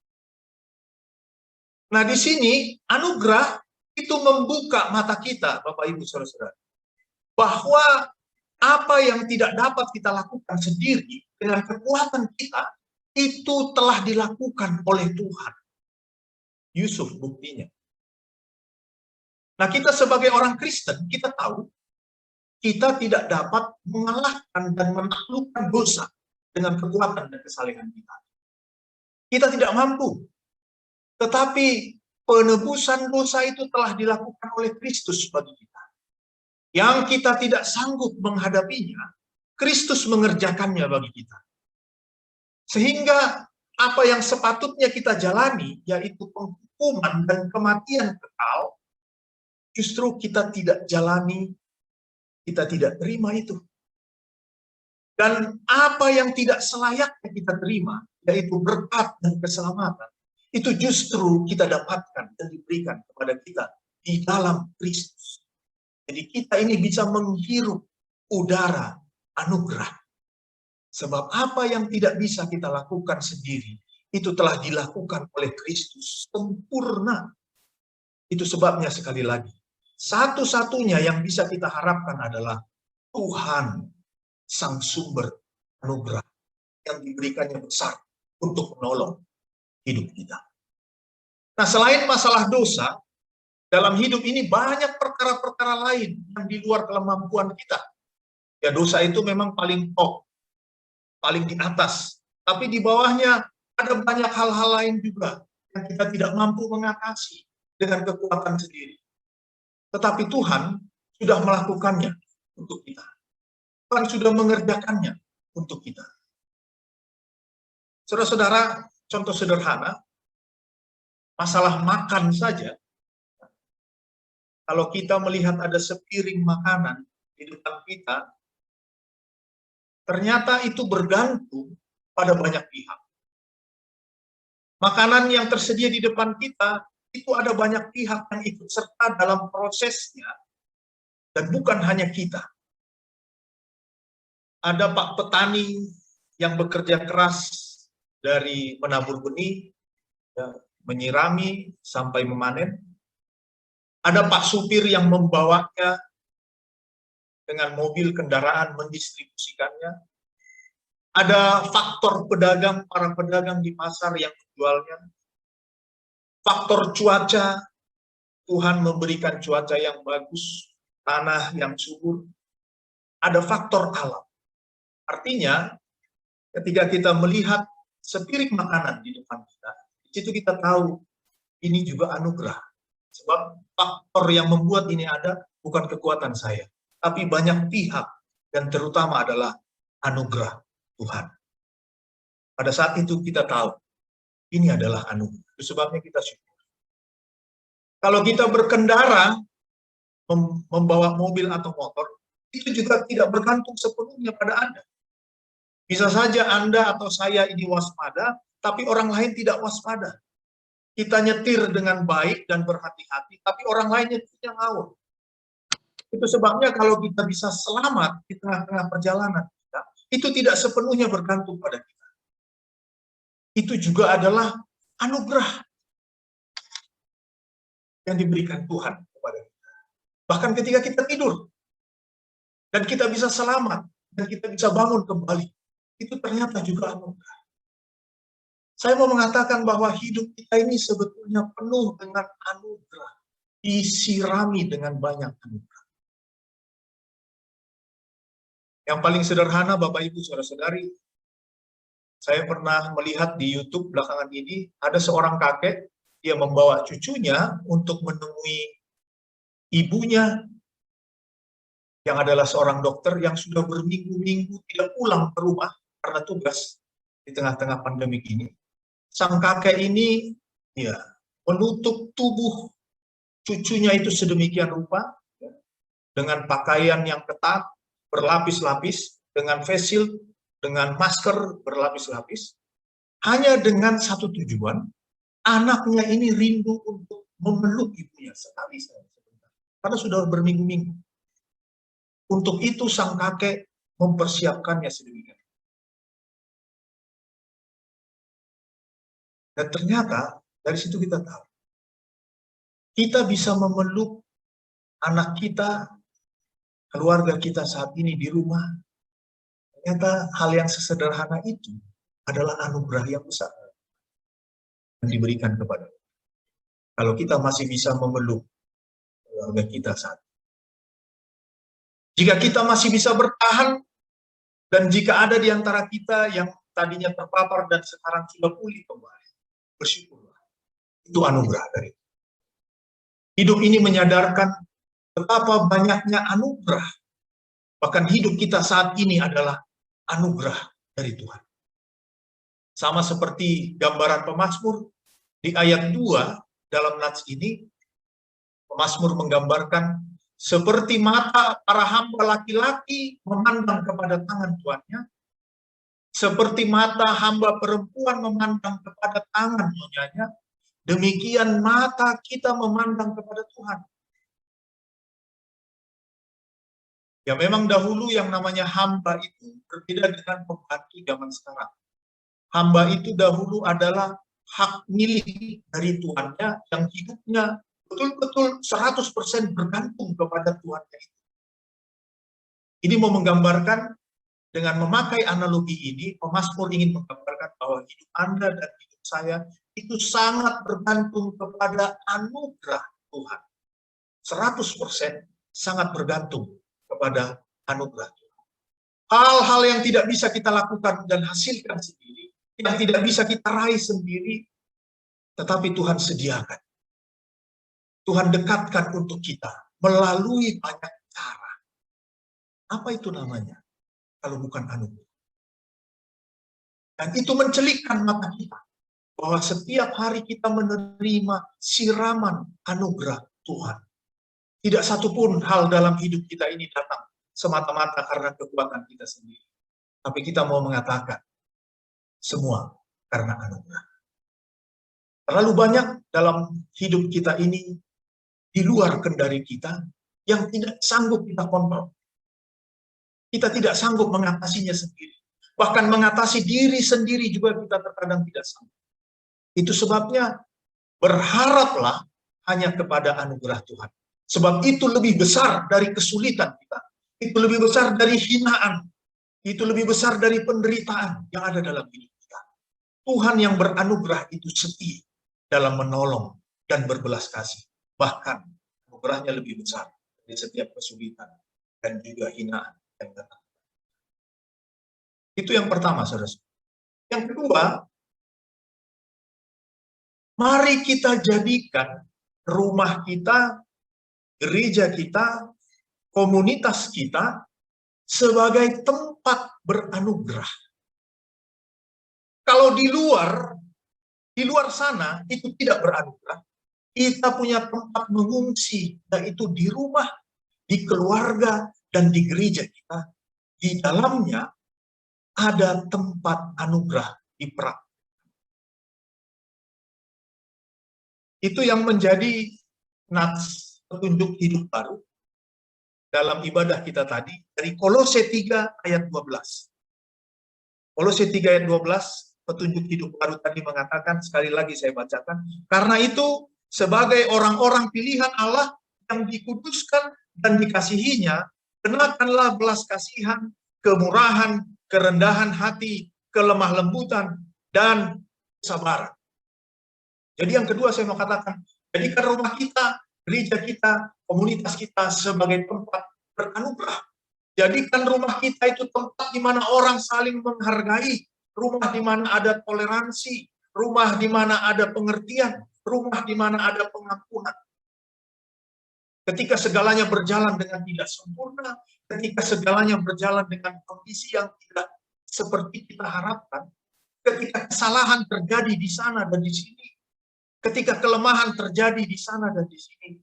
Nah, di sini anugerah itu membuka mata kita, Bapak Ibu Saudara-saudara, bahwa apa yang tidak dapat kita lakukan sendiri dengan kekuatan kita, itu telah dilakukan oleh Tuhan. Yusuf buktinya. Nah, kita sebagai orang Kristen, kita tahu kita tidak dapat mengalahkan dan menaklukkan dosa dengan kekuatan dan kesalehan kita. Kita tidak mampu. Tetapi penebusan dosa itu telah dilakukan oleh Kristus bagi kita. Yang kita tidak sanggup menghadapinya, Kristus mengerjakannya bagi kita. Sehingga apa yang sepatutnya kita jalani, yaitu penghukuman dan kematian kekal, justru kita tidak jalani, kita tidak terima itu. Dan apa yang tidak selayaknya kita terima, yaitu berkat dan keselamatan, itu justru kita dapatkan dan diberikan kepada kita di dalam Kristus. Jadi kita ini bisa menghirup udara anugerah. Sebab apa yang tidak bisa kita lakukan sendiri, itu telah dilakukan oleh Kristus sempurna. Itu sebabnya sekali lagi, satu-satunya yang bisa kita harapkan adalah Tuhan, Sang Sumber anugerah yang diberikannya besar untuk menolong hidup kita. Nah, selain masalah dosa, dalam hidup ini banyak perkara-perkara lain yang di luar kemampuan kita. Ya, dosa itu memang paling top, paling di atas. Tapi di bawahnya ada banyak hal-hal lain juga yang kita tidak mampu mengatasi dengan kekuatan sendiri. Tetapi Tuhan sudah melakukannya untuk kita. Tuhan sudah mengerjakannya untuk kita. Saudara-saudara, contoh sederhana, masalah makan saja. Kalau kita melihat ada sepiring makanan di depan kita, ternyata itu bergantung pada banyak pihak. Makanan yang tersedia di depan kita, itu ada banyak pihak yang ikut serta dalam prosesnya, dan bukan hanya kita. Ada Pak petani yang bekerja keras dari menabur benih, ya, menyirami sampai memanen. Ada Pak supir yang membawanya dengan mobil kendaraan mendistribusikannya. Ada faktor pedagang, para pedagang di pasar yang menjualnya. Faktor cuaca, Tuhan memberikan cuaca yang bagus, tanah yang subur. Ada faktor alam. Artinya, ketika kita melihat sepiring makanan di depan kita, di situ kita tahu ini juga anugerah. Sebab faktor yang membuat ini ada bukan kekuatan saya, tapi banyak pihak, dan terutama adalah anugerah Tuhan. Pada saat itu kita tahu, ini adalah anugerah. Itu sebabnya kita syukur. Kalau kita berkendara, membawa mobil atau motor, itu juga tidak bergantung sepenuhnya pada Anda. Bisa saja Anda atau saya ini waspada, tapi orang lain tidak waspada. Kita nyetir dengan baik dan berhati-hati, tapi orang lain nyetirnya ngawur. Itu sebabnya kalau kita bisa selamat di tengah-tengah perjalanan kita, itu tidak sepenuhnya bergantung pada kita. Itu juga adalah anugerah yang diberikan Tuhan kepada kita. Bahkan ketika kita tidur, dan kita bisa selamat, dan kita bisa bangun kembali, itu ternyata juga anugerah. Saya mau mengatakan bahwa hidup kita ini sebetulnya penuh dengan anugerah, disirami dengan banyak anugerah. Yang paling sederhana, Bapak Ibu Saudara-saudari, saya pernah melihat di YouTube belakangan ini, ada seorang kakek, dia membawa cucunya untuk menemui ibunya, yang adalah seorang dokter yang sudah berminggu-minggu tidak pulang ke rumah karena tugas di tengah-tengah pandemi ini. Sang kakek ini ya menutup tubuh cucunya itu sedemikian rupa, ya, dengan pakaian yang ketat, berlapis-lapis, dengan face shield, dengan masker berlapis-lapis, hanya dengan satu tujuan, anaknya ini rindu untuk memeluk ibunya sekali saja, karena sudah berminggu-minggu. Untuk itu sang kakek mempersiapkannya sedemikian. Dan ternyata dari situ kita tahu, kita bisa memeluk anak kita, keluarga kita saat ini di rumah. Ternyata hal yang sesederhana itu adalah anugerah yang besar yang diberikan kepada kita. Kalau kita masih bisa memeluk keluarga kita saat ini. Jika kita masih bisa bertahan, dan jika ada di antara kita yang tadinya terpapar dan sekarang sudah pulih kembali, bersyukurlah. Itu anugerah dari Tuhan. Hidup ini menyadarkan betapa banyaknya anugerah. Bahkan hidup kita saat ini adalah anugerah dari Tuhan. Sama seperti gambaran pemazmur di ayat 2 dalam nats ini, pemazmur menggambarkan seperti mata para hamba laki-laki memandang kepada tangan tuannya, seperti mata hamba perempuan memandang kepada tangan nyonyanya, demikian mata kita memandang kepada Tuhan. Ya memang dahulu yang namanya hamba itu berbeda dengan pembantu zaman sekarang. Hamba itu dahulu adalah hak milik dari tuannya yang hidupnya betul-betul 100% bergantung kepada tuannya itu. Ini mau menggambarkan, dengan memakai analogi ini, pemazmur ingin menggambarkan bahwa hidup Anda dan hidup saya itu sangat bergantung kepada anugerah Tuhan. 100% sangat bergantung kepada anugerah Tuhan. Hal-hal yang tidak bisa kita lakukan dan hasilkan sendiri, yang tidak bisa kita raih sendiri, tetapi Tuhan sediakan. Tuhan dekatkan untuk kita melalui banyak cara. Apa itu namanya? Kalau bukan anugerah. Dan itu mencelikkan mata kita bahwa setiap hari kita menerima siraman anugerah Tuhan. Tidak satupun hal dalam hidup kita ini datang semata-mata karena kekuatan kita sendiri. Tapi kita mau mengatakan, semua karena anugerah. Terlalu banyak dalam hidup kita ini di luar kendali kita yang tidak sanggup kita kontrol. Kita tidak sanggup mengatasinya sendiri. Bahkan mengatasi diri sendiri juga kita terkadang tidak sanggup. Itu sebabnya berharaplah hanya kepada anugerah Tuhan. Sebab itu lebih besar dari kesulitan kita. Itu lebih besar dari hinaan. Itu lebih besar dari penderitaan yang ada dalam hidup kita. Tuhan yang beranugerah itu setia dalam menolong dan berbelas kasih. Bahkan anugerahnya lebih besar dari setiap kesulitan dan juga hinaan yang datang. Itu yang pertama, saudara. Yang kedua, mari kita jadikan rumah kita, gereja kita, komunitas kita sebagai tempat beranugerah. Kalau di luar sana itu tidak beranugerah, kita punya tempat mengungsi, yaitu di rumah, di keluarga, dan di gereja kita. Di dalamnya ada tempat anugerah dipraktikkan. Itu yang menjadi nats petunjuk hidup baru dalam ibadah kita tadi dari Kolose 3 ayat 12. Kolose 3 ayat 12, petunjuk hidup baru tadi mengatakan, sekali lagi saya bacakan, karena itu sebagai orang-orang pilihan Allah yang dikuduskan dan dikasihinya, kenakanlah belas kasihan, kemurahan, kerendahan hati, kelemah lembutan, dan kesabaran. Jadi yang kedua saya mau katakan, jadikan rumah kita, gereja kita, komunitas kita sebagai tempat beranugerah. Jadikan rumah kita itu tempat di mana orang saling menghargai, rumah di mana ada toleransi, rumah di mana ada pengertian, rumah di mana ada pengampunan. Ketika segalanya berjalan dengan tidak sempurna, ketika segalanya berjalan dengan kondisi yang tidak seperti kita harapkan, ketika kesalahan terjadi di sana dan di sini, ketika kelemahan terjadi di sana dan di sini,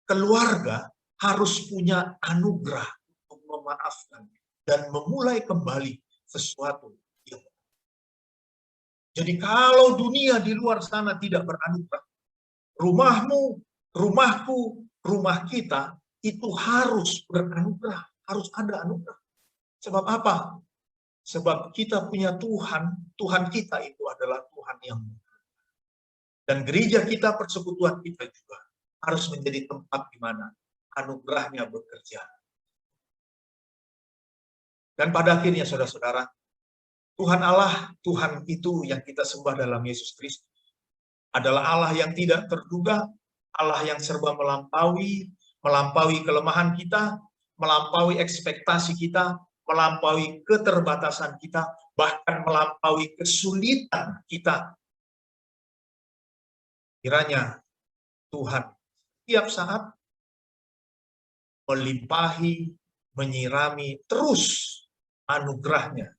keluarga harus punya anugerah untuk memaafkan dan memulai kembali sesuatu yang baru. Jadi kalau dunia di luar sana tidak beranugerah, rumahmu, rumahku, rumah kita itu harus beranugerah, harus ada anugerah. Sebab apa? Sebab kita punya Tuhan, Tuhan kita itu adalah Tuhan yang mulia. Dan gereja kita, persekutuan kita juga harus menjadi tempat di mana anugerahnya bekerja. Dan pada akhirnya saudara-saudara, Tuhan Allah, Tuhan itu yang kita sembah dalam Yesus Kristus, adalah Allah yang tidak terduga, Allah yang serba melampaui kelemahan kita, melampaui ekspektasi kita, melampaui keterbatasan kita, bahkan melampaui kesulitan kita. Kiranya Tuhan setiap saat melimpahi, menyirami terus anugerahnya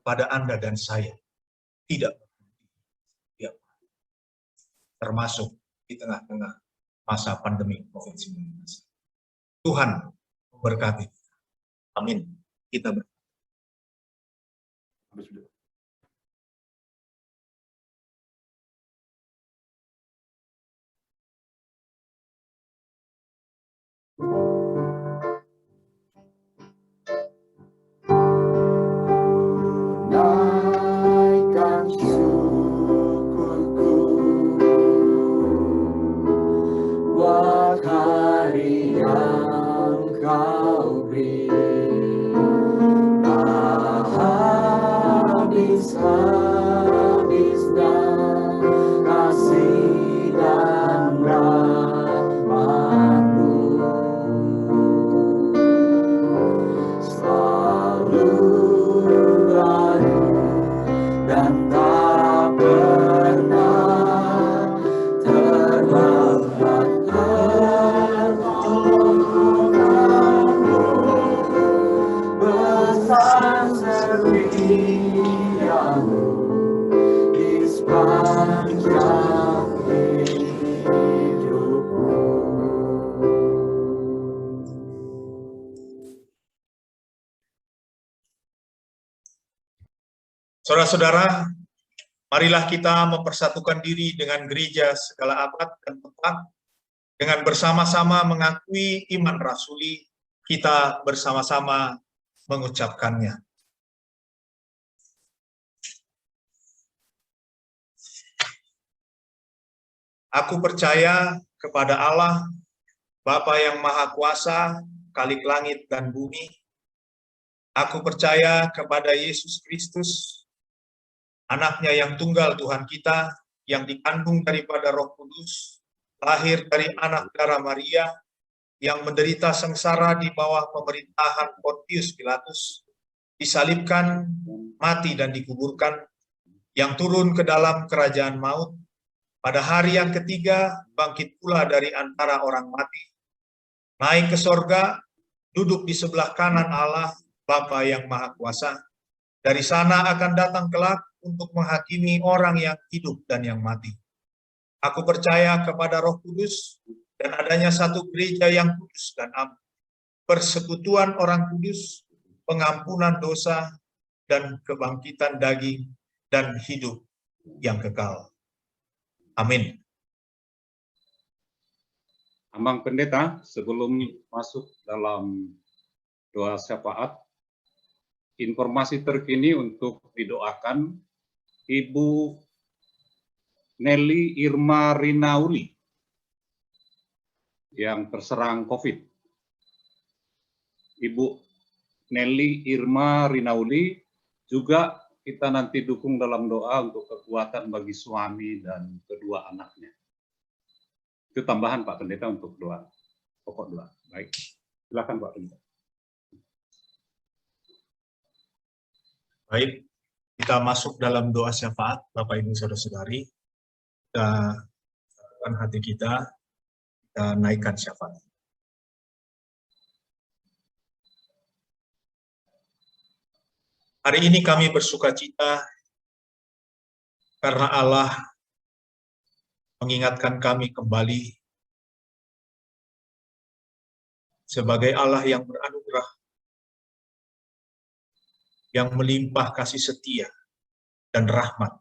kepada Anda dan saya. Tidak berhenti, termasuk di tengah-tengah masa pandemi COVID-19. Tuhan memberkati. Amin. Kita berdoa. Naikkan syukurku buat hari yang Kau beri, tak habis-habis dan kasih dan rahmat-Mu selalu baru dan tak pernah terlambat. Pertolongan-Mu besar setia-Mu di sepanjang hidupku. Saudara-saudara, marilah kita mempersatukan diri dengan gereja segala abad dan tempat, dengan bersama-sama mengakui iman rasuli, kita bersama-sama mengucapkannya. Aku percaya kepada Allah, Bapa yang Maha Kuasa, Khalik langit dan bumi. Aku percaya kepada Yesus Kristus, Anaknya yang tunggal Tuhan kita, yang dikandung daripada Roh Kudus, lahir dari anak darah Maria, yang menderita sengsara di bawah pemerintahan Pontius Pilatus, disalibkan, mati dan dikuburkan, yang turun ke dalam kerajaan maut, pada hari yang ketiga bangkit pula dari antara orang mati, naik ke sorga, duduk di sebelah kanan Allah, Bapa yang Maha Kuasa. Dari sana akan datang kelak untuk menghakimi orang yang hidup dan yang mati. Aku percaya kepada Roh Kudus dan adanya satu gereja yang kudus dan am, persekutuan orang kudus, pengampunan dosa, dan kebangkitan daging dan hidup yang kekal. Amin. Ambang Pendeta, sebelum masuk dalam doa syafaat, informasi terkini untuk didoakan Ibu Nelly Irma Rinauli yang terserang COVID. Ibu Nelly Irma Rinauli juga kita nanti dukung dalam doa untuk kekuatan bagi suami dan kedua anaknya. Itu tambahan Pak Pendeta untuk doa, pokok doa. Baik, silakan Pak Pendeta. Baik, kita masuk dalam doa syafaat, Bapak Ibu Saudara-saudari. Kita satukan hati kita naikkan syafaat. Hari ini kami bersukacita karena Allah mengingatkan kami kembali sebagai Allah yang beranugerah, yang melimpah kasih setia dan rahmat,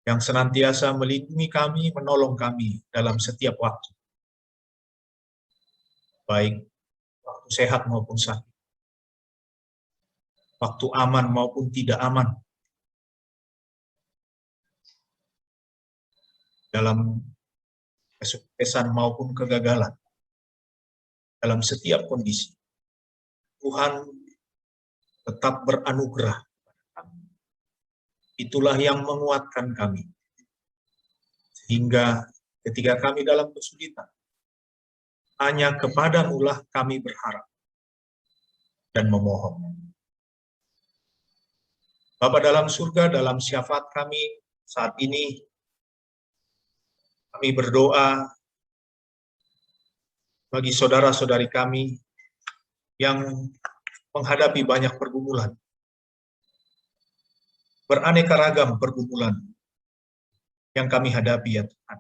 yang senantiasa melindungi kami, menolong kami dalam setiap waktu, baik waktu sehat maupun sakit, waktu aman maupun tidak aman, dalam kesuksesan maupun kegagalan, dalam setiap kondisi. Tuhan tetap beranugerah kepada kami. Itulah yang menguatkan kami. Sehingga ketika kami dalam kesulitan, hanya kepadamu-lah kami berharap dan memohon. Bapa dalam surga, dalam syafaat kami saat ini, kami berdoa bagi saudara-saudari kami yang menghadapi banyak pergumulan, beraneka ragam pergumulan yang kami hadapi, ya Tuhan.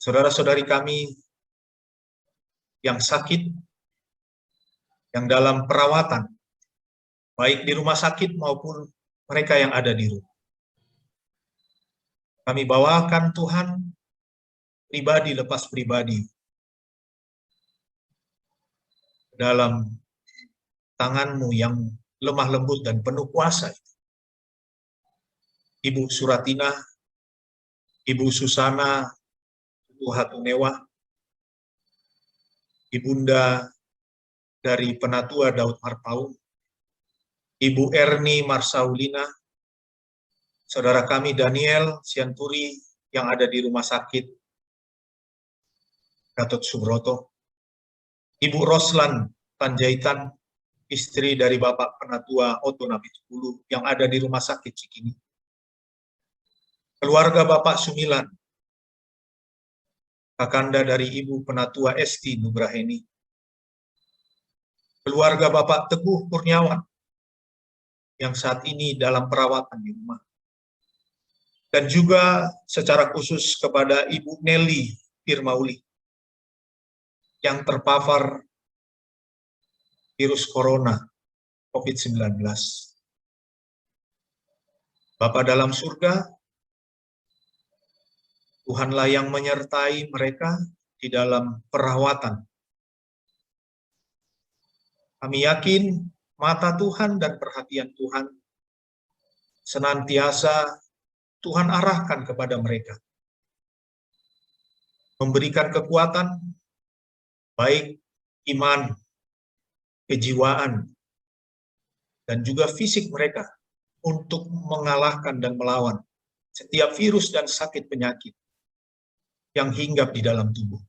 Saudara-saudari kami yang sakit, yang dalam perawatan, baik di rumah sakit maupun mereka yang ada di rumah. Kami bawakan Tuhan, pribadi lepas pribadi, dalam tangan-Mu yang lemah lembut dan penuh kuasa. Ibu Suratina, Ibu Susana, Ibu Hatunewa, Ibunda dari Penatua Daud Marpaung, Ibu Erni Marsaulina, saudara kami Daniel Sianturi yang ada di rumah sakit Gatot Subroto, Ibu Roslan Panjaitan, istri dari Bapak Penatua Oto Napitupulu yang ada di rumah sakit Cikini, keluarga Bapak Sumilan, kakanda dari Ibu Penatua Esti Nugraheni, keluarga Bapak Teguh Kurniawan yang saat ini dalam perawatan di rumah, dan juga secara khusus kepada Ibu Nelly Firmauli yang terpapar virus corona COVID-19. Bapa dalam surga, Tuhanlah yang menyertai mereka di dalam perawatan. Kami yakin mata Tuhan dan perhatian Tuhan senantiasa Tuhan arahkan kepada mereka. Memberikan kekuatan, baik iman, kejiwaan, dan juga fisik mereka untuk mengalahkan dan melawan setiap virus dan sakit penyakit yang hinggap di dalam tubuh.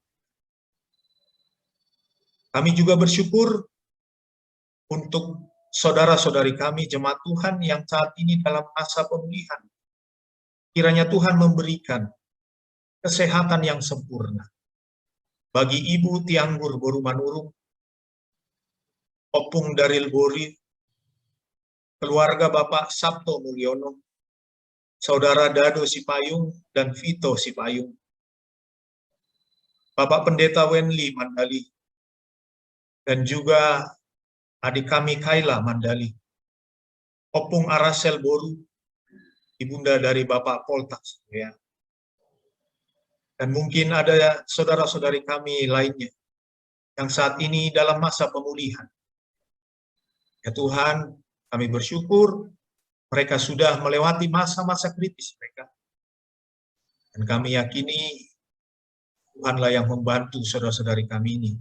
Kami juga bersyukur untuk saudara-saudari kami, jemaat Tuhan yang saat ini dalam masa pemulihan. Kiranya Tuhan memberikan kesehatan yang sempurna bagi Ibu Tianggur Borumanurung, Opung Daril Bori, keluarga Bapak Sabto Mulyono, Saudara Dado Sipayung dan Vito Sipayung, Bapak Pendeta Wenli Mandali, dan juga adik kami Kaila Mandali, Opung Arasel Boru, ibunda dari Bapak Poltas, ya. Dan mungkin ada saudara-saudari kami lainnya yang saat ini dalam masa pemulihan. Ya Tuhan, kami bersyukur mereka sudah melewati masa-masa kritis mereka. Dan kami yakini Tuhanlah yang membantu saudara-saudari kami ini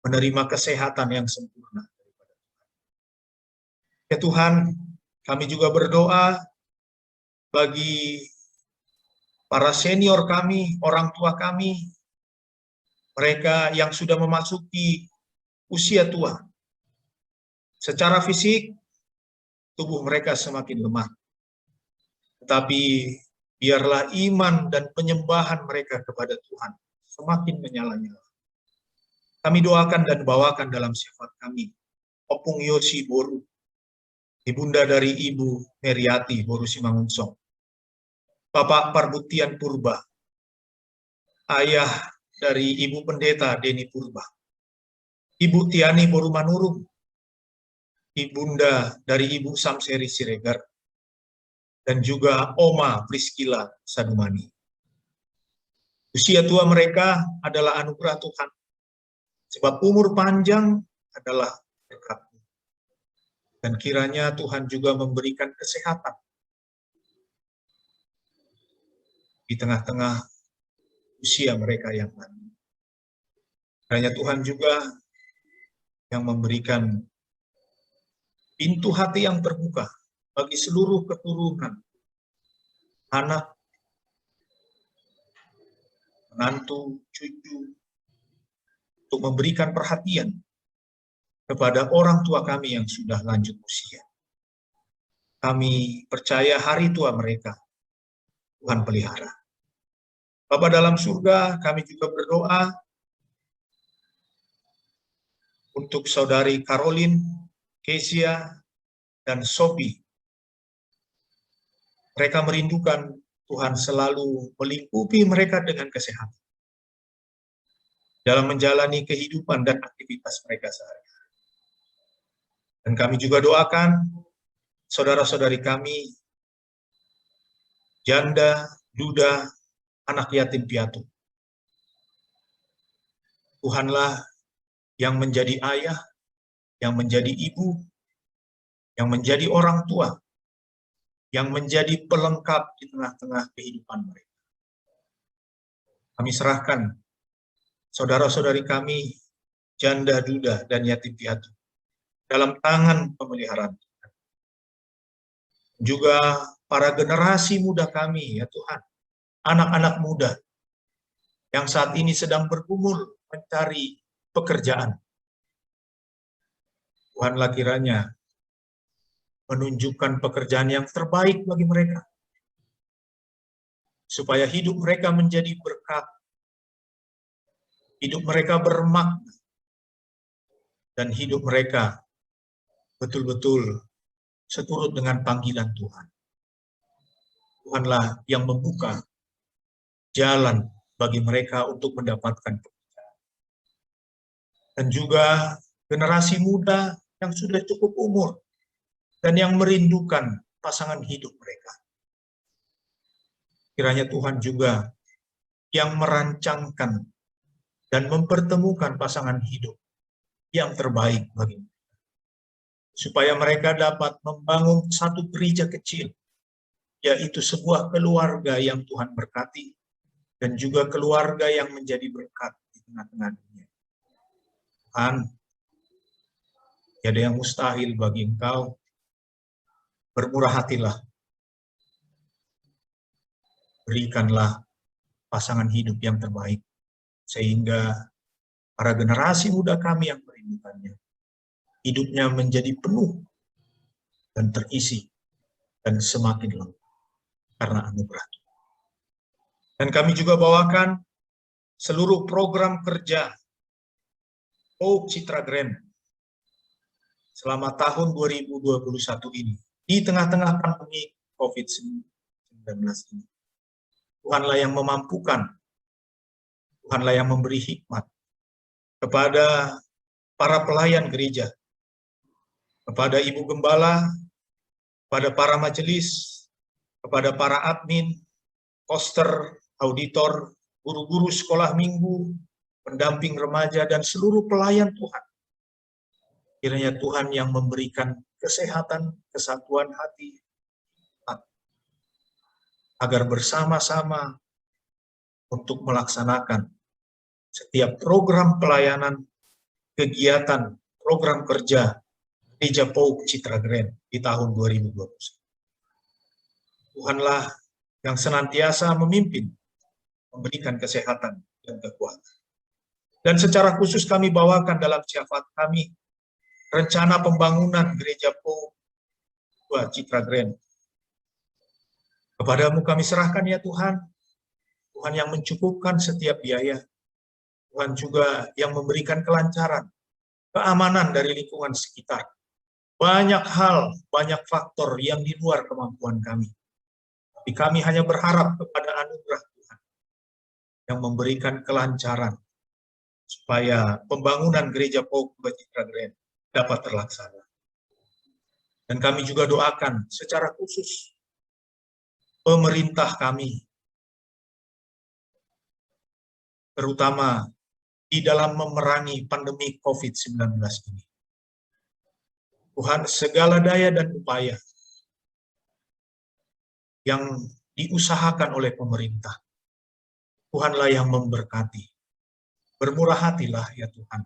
menerima kesehatan yang sempurna. Ya Tuhan, kami juga berdoa bagi para senior kami, orang tua kami, mereka yang sudah memasuki usia tua. Secara fisik, tubuh mereka semakin lemah. Tetapi biarlah iman dan penyembahan mereka kepada Tuhan semakin menyala-nyala. Kami doakan dan bawakan dalam syafaat kami, Opung Yosi Boru, ibunda dari Ibu Meriati Boru Simangunsong, Bapak Parbutian Purba, ayah dari Ibu Pendeta Deni Purba, Ibu Tiani Borumanurung, ibunda dari Ibu Samseri Siregar, dan juga Oma Priskila Sadumani. Usia tua mereka adalah anugerah Tuhan, sebab umur panjang adalah berkat. Dan kiranya Tuhan juga memberikan kesehatan di tengah-tengah usia mereka yang lanjut. Kiranya Tuhan juga yang memberikan pintu hati yang terbuka bagi seluruh keturunan, anak, menantu, cucu, untuk memberikan perhatian kepada orang tua kami yang sudah lanjut usia. Kami percaya hari tua mereka Tuhan pelihara. Bapa dalam surga, kami juga berdoa untuk saudari Caroline, Kesia, dan Sophie. Mereka merindukan Tuhan selalu melingkupi mereka dengan kesehatan dalam menjalani kehidupan dan aktivitas mereka sehari-hari. Dan kami juga doakan saudara-saudari kami, janda, duda, anak yatim piatu. Tuhanlah yang menjadi ayah, yang menjadi ibu, yang menjadi orang tua, yang menjadi pelengkap di tengah-tengah kehidupan mereka. Kami serahkan saudara-saudari kami, janda, duda, dan yatim piatu dalam tangan pemeliharaan Tuhan. Juga para generasi muda kami, ya Tuhan, anak-anak muda yang saat ini sedang bergumul mencari pekerjaan. Tuhanlah kiranya menunjukkan pekerjaan yang terbaik bagi mereka, supaya hidup mereka menjadi berkat, hidup mereka bermakna, dan hidup mereka betul-betul seturut dengan panggilan Tuhan. Tuhanlah yang membuka jalan bagi mereka untuk mendapatkan pekerjaan. Dan juga generasi muda yang sudah cukup umur dan yang merindukan pasangan hidup mereka. Kiranya Tuhan juga yang merancangkan dan mempertemukan pasangan hidup yang terbaik bagi mereka, supaya mereka dapat membangun satu gereja kecil, yaitu sebuah keluarga yang Tuhan berkati, dan juga keluarga yang menjadi berkat di tengah-tengah dunia. Tuhan, tiada yang mustahil bagi Engkau. Bermurah hatilah, berikanlah pasangan hidup yang terbaik, sehingga para generasi muda kami yang merindukannya, hidupnya menjadi penuh dan terisi dan semakin lengkap karena anugerah Tuhan. Dan kami juga bawakan seluruh program kerja Hope Citra Grand selama tahun 2021 ini, di tengah-tengah pandemi COVID-19 ini. Tuhanlah yang memampukan, Tuhanlah yang memberi hikmat kepada para pelayan gereja, kepada ibu gembala, kepada para majelis, kepada para admin, koster, auditor, guru-guru sekolah minggu, pendamping remaja, dan seluruh pelayan Tuhan. Kiranya Tuhan yang memberikan kesehatan, kesatuan hati, agar bersama-sama untuk melaksanakan setiap program pelayanan, kegiatan, program kerja Gereja Pauk Citra Grand di tahun 2021. Tuhanlah yang senantiasa memimpin, memberikan kesehatan dan kekuatan. Dan secara khusus kami bawakan dalam syafaat kami rencana pembangunan Gereja Pauk Citra Grand. Kepadamu kami serahkan ya Tuhan, Tuhan yang mencukupkan setiap biaya, Tuhan juga yang memberikan kelancaran, keamanan dari lingkungan sekitar. Banyak hal, banyak faktor yang di luar kemampuan kami. Tapi kami hanya berharap kepada anugerah Tuhan yang memberikan kelancaran, supaya pembangunan Gereja Pauk Citra Grand dapat terlaksana. Dan kami juga doakan secara khusus pemerintah kami, terutama di dalam memerangi pandemi COVID-19 ini. Tuhan, segala daya dan upaya yang diusahakan oleh pemerintah, Tuhanlah yang memberkati. Bermurah hatilah ya Tuhan.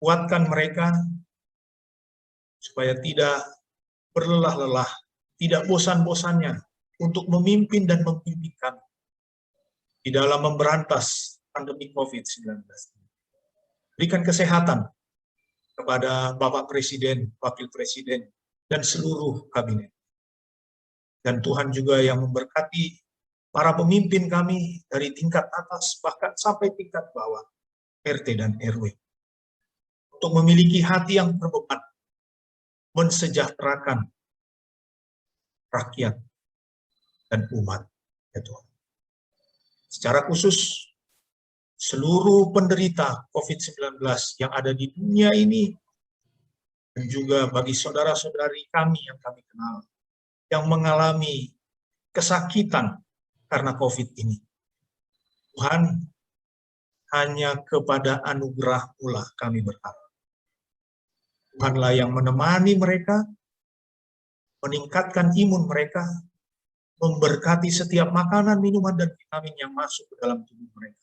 Kuatkan mereka supaya tidak berlelah-lelah, tidak bosan-bosannya untuk memimpin dan membimbing kami di dalam memberantas pandemi COVID-19. Berikan kesehatan kepada Bapak Presiden, Wakil Presiden, dan seluruh kabinet. Dan Tuhan juga yang memberkati para pemimpin kami dari tingkat atas bahkan sampai tingkat bawah, RT dan RW. Untuk memiliki hati yang berbeban, mensejahterakan rakyat dan umat, ya Tuhan. Secara khusus, seluruh penderita COVID-19 yang ada di dunia ini, dan juga bagi saudara-saudari kami yang kami kenal, yang mengalami kesakitan karena COVID ini. Tuhan, hanya kepada anugerah-Mu lah kami berharap. Tuhanlah yang menemani mereka, meningkatkan imun mereka, memberkati setiap makanan, minuman, dan vitamin yang masuk ke dalam tubuh mereka.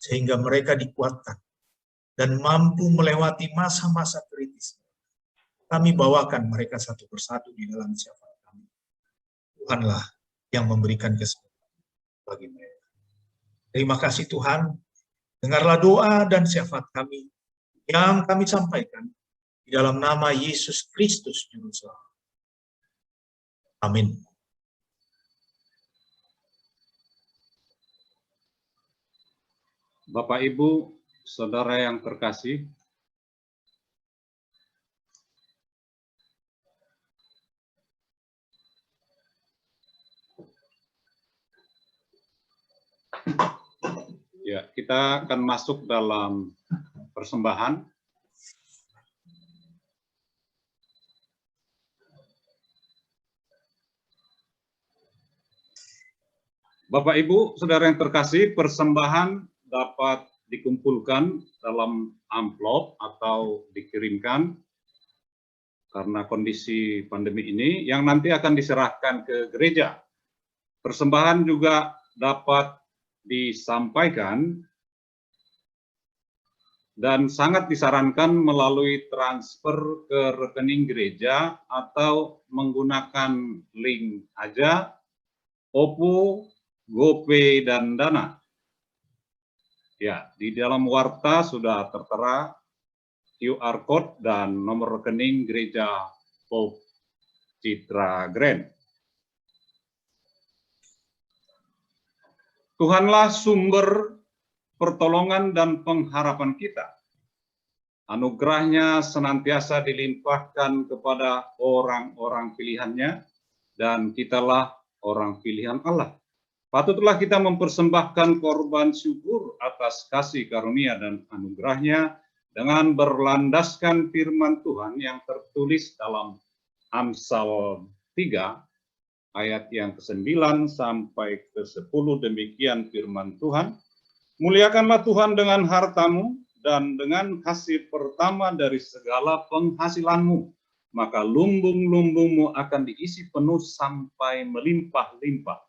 Sehingga mereka dikuatkan dan mampu melewati masa-masa kritis. Kami bawakan mereka satu persatu di dalam syafaat kami. Tuhanlah yang memberikan kesempatan bagi mereka. Terima kasih Tuhan, dengarlah doa dan syafaat kami yang kami sampaikan di dalam nama Yesus Kristus Juru Selamat. Amin. Bapak, Ibu, Saudara yang terkasih, ya, kita akan masuk dalam persembahan. Bapak, Ibu, Saudara yang terkasih, persembahan dapat dikumpulkan dalam amplop atau dikirimkan karena kondisi pandemi ini yang nanti akan diserahkan ke gereja. Persembahan juga dapat disampaikan dan sangat disarankan melalui transfer ke rekening gereja atau menggunakan link aja, OPO, GoPay, dan Dana. Ya, di dalam warta sudah tertera QR Code dan nomor rekening gereja Pope Citra Grand. Tuhanlah sumber pertolongan dan pengharapan kita. Anugerahnya senantiasa dilimpahkan kepada orang-orang pilihannya, dan kitalah orang pilihan Allah. Patutlah kita mempersembahkan korban syukur atas kasih karunia dan anugerahnya dengan berlandaskan firman Tuhan yang tertulis dalam Amsal 3 ayat yang ke-9 sampai ke-10. Demikian firman Tuhan. Muliakanlah Tuhan dengan hartamu dan dengan hasil pertama dari segala penghasilanmu, maka lumbung-lumbungmu akan diisi penuh sampai melimpah-limpah,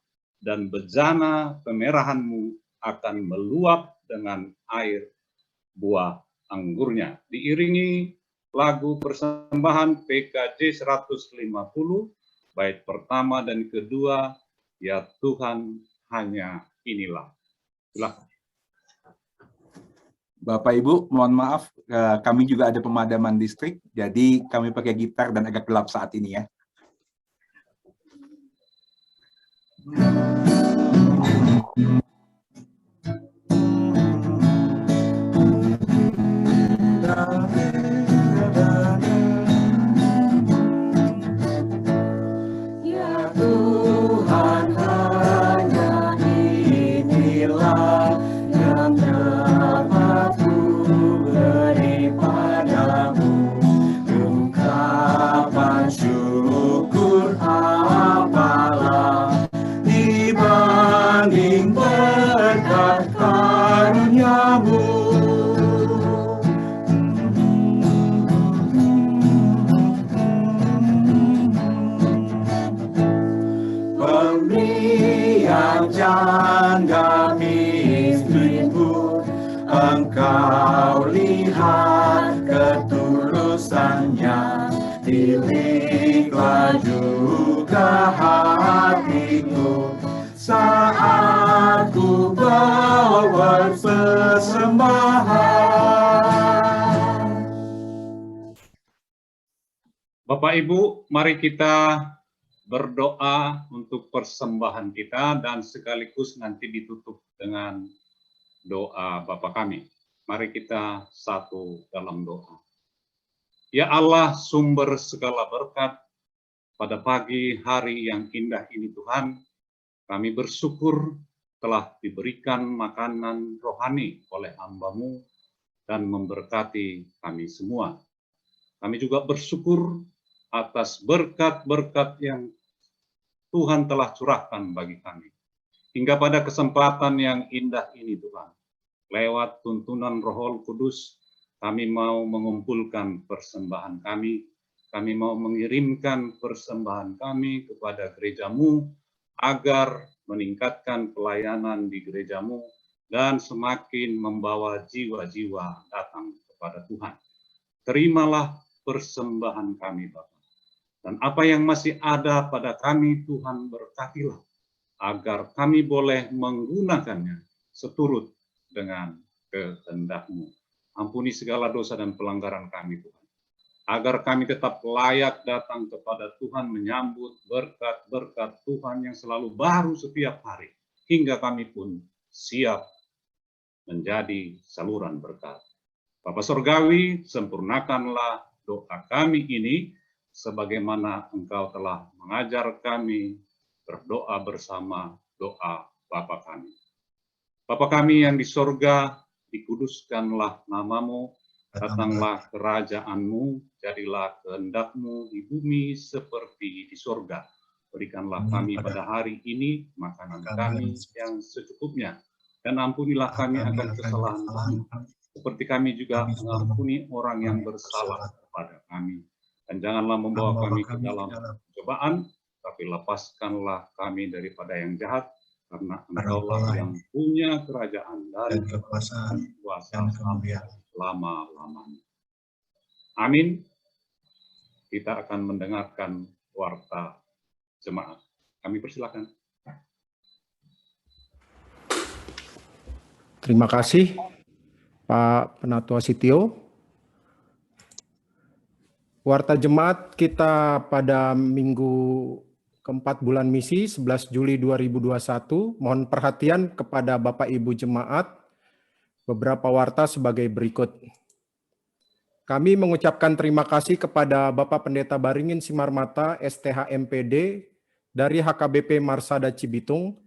dan bejana kemerahanmu akan meluap dengan air buah anggurnya. Diiringi lagu persembahan PKJ 150, bait pertama dan kedua, ya Tuhan hanya inilah. Silakan. Bapak Ibu, mohon maaf, kami juga ada pemadaman listrik, jadi kami pakai gitar dan agak gelap saat ini ya. Ya Tuhan, hanya inilah yang dapat ku beri padamu. Ungkapan syukur apalah dibanding berkat karuniamu. Pemberian janda miskin pun Engkau lihat ketulusannya. Tiliklah juga hatiku saat ku kau bersesembahan. Bapak Ibu, mari kita berdoa untuk persembahan kita dan sekaligus nanti ditutup dengan doa Bapa kami. Mari kita satu dalam doa. Ya Allah, sumber segala berkat, pada pagi hari yang indah ini Tuhan, kami bersyukur telah diberikan makanan rohani oleh hamba-Mu dan memberkati kami semua. Kami juga bersyukur atas berkat-berkat yang Tuhan telah curahkan bagi kami. Hingga pada kesempatan yang indah ini Tuhan, lewat tuntunan Roh Kudus, kami mau mengumpulkan persembahan kami mau mengirimkan persembahan kami kepada gereja-Mu, agar meningkatkan pelayanan di gereja-Mu, dan semakin membawa jiwa-jiwa datang kepada Tuhan. Terimalah persembahan kami Bapa. Dan apa yang masih ada pada kami, Tuhan berkatilah, agar kami boleh menggunakannya seturut dengan kehendak-Mu. Ampuni segala dosa dan pelanggaran kami, Tuhan. Agar kami tetap layak datang kepada Tuhan, menyambut berkat-berkat Tuhan yang selalu baru setiap hari. Hingga kami pun siap menjadi saluran berkat. Bapa Surgawi, sempurnakanlah doa kami ini, sebagaimana Engkau telah mengajar kami berdoa bersama doa Bapa kami. Bapa kami yang di sorga, dikuduskanlah nama-Mu, datanglah kerajaan-Mu, jadilah kehendak-Mu di bumi seperti di sorga. Berikanlah kami pada hari ini makanan kami yang secukupnya, dan ampunilah kami akan kesalahan kami, seperti kami juga mengampuni orang yang bersalah kepada kami. Dan janganlah membawa kami ke dalam pencobaan, tapi lepaskanlah kami daripada yang jahat, karena Engkau-lah yang punya kerajaan dan kekuasaan sampai selama-lamanya. Amin. Kita akan mendengarkan warta jemaat. Kami persilakan. Terima kasih Pak Penatua Sitio. Warta jemaat kita pada minggu keempat bulan misi 11 Juli 2021. Mohon perhatian kepada Bapak Ibu jemaat, beberapa warta sebagai berikut. Kami mengucapkan terima kasih kepada Bapak Pendeta Baringin Simarmata, STH MPD, dari HKBP Marsada Cibitung,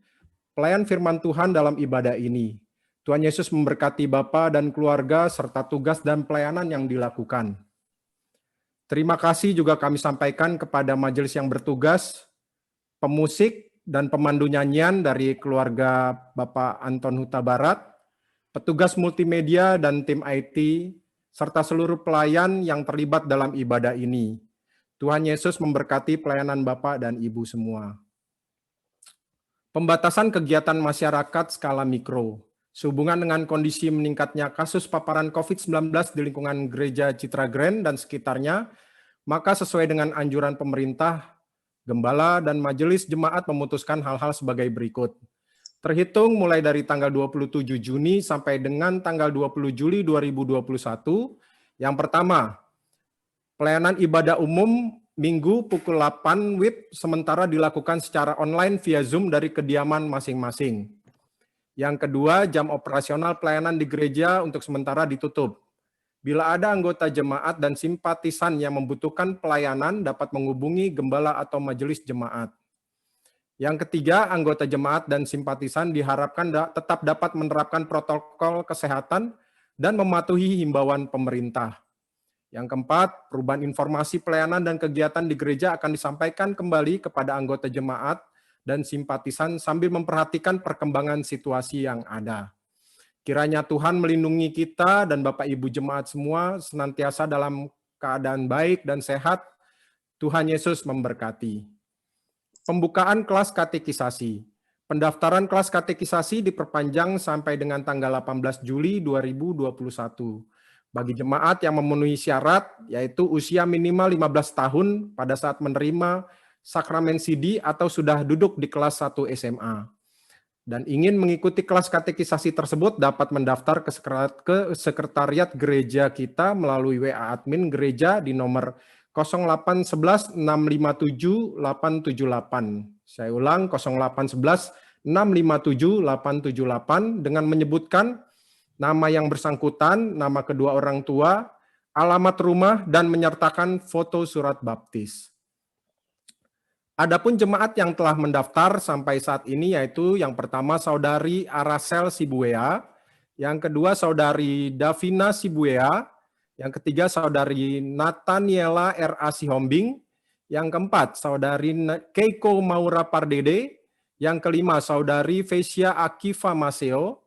pelayan firman Tuhan dalam ibadah ini. Tuhan Yesus memberkati Bapak dan keluarga, serta tugas dan pelayanan yang dilakukan. Terima kasih juga kami sampaikan kepada majelis yang bertugas, pemusik dan pemandu nyanyian dari keluarga Bapak Anton Huta Barat, petugas multimedia dan tim IT, serta seluruh pelayan yang terlibat dalam ibadah ini. Tuhan Yesus memberkati pelayanan Bapak dan Ibu semua. Pembatasan kegiatan masyarakat skala mikro. Sehubungan dengan kondisi meningkatnya kasus paparan COVID-19 di lingkungan Gereja Citra Grand dan sekitarnya, maka sesuai dengan anjuran pemerintah, Gembala dan Majelis Jemaat memutuskan hal-hal sebagai berikut. Terhitung mulai dari tanggal 27 Juni sampai dengan tanggal 20 Juli 2021, yang pertama, pelayanan ibadah umum Minggu pukul 8 WIB sementara dilakukan secara online via Zoom dari kediaman masing-masing. Yang kedua, jam operasional pelayanan di gereja untuk sementara ditutup. Bila ada anggota jemaat dan simpatisan yang membutuhkan pelayanan dapat menghubungi gembala atau majelis jemaat. Yang ketiga, anggota jemaat dan simpatisan diharapkan tetap dapat menerapkan protokol kesehatan dan mematuhi himbauan pemerintah. Yang keempat, perubahan informasi pelayanan dan kegiatan di gereja akan disampaikan kembali kepada anggota jemaat dan simpatisan sambil memperhatikan perkembangan situasi yang ada. Kiranya Tuhan melindungi kita dan Bapak Ibu jemaat semua senantiasa dalam keadaan baik dan sehat. Tuhan Yesus memberkati. Pembukaan kelas katekisasi. Pendaftaran kelas katekisasi diperpanjang sampai dengan tanggal 18 Juli 2021. Bagi jemaat yang memenuhi syarat, yaitu usia minimal 15 tahun pada saat menerima sakramen sidi atau sudah duduk di kelas 1 SMA. dan ingin mengikuti kelas katekisasi tersebut dapat mendaftar ke sekretariat gereja kita melalui WA admin gereja di nomor 0811 657 878. Saya ulang 0811 657 878 dengan menyebutkan nama yang bersangkutan, nama kedua orang tua, alamat rumah, dan menyertakan foto surat baptis. Adapun jemaat yang telah mendaftar sampai saat ini yaitu yang pertama Saudari Aracel Sibuea, yang kedua Saudari Davina Sibuea, yang ketiga Saudari Nathaniela R.A. Sihombing, yang keempat Saudari Keiko Maura Pardede, yang kelima Saudari Vesia Akiva Maseo,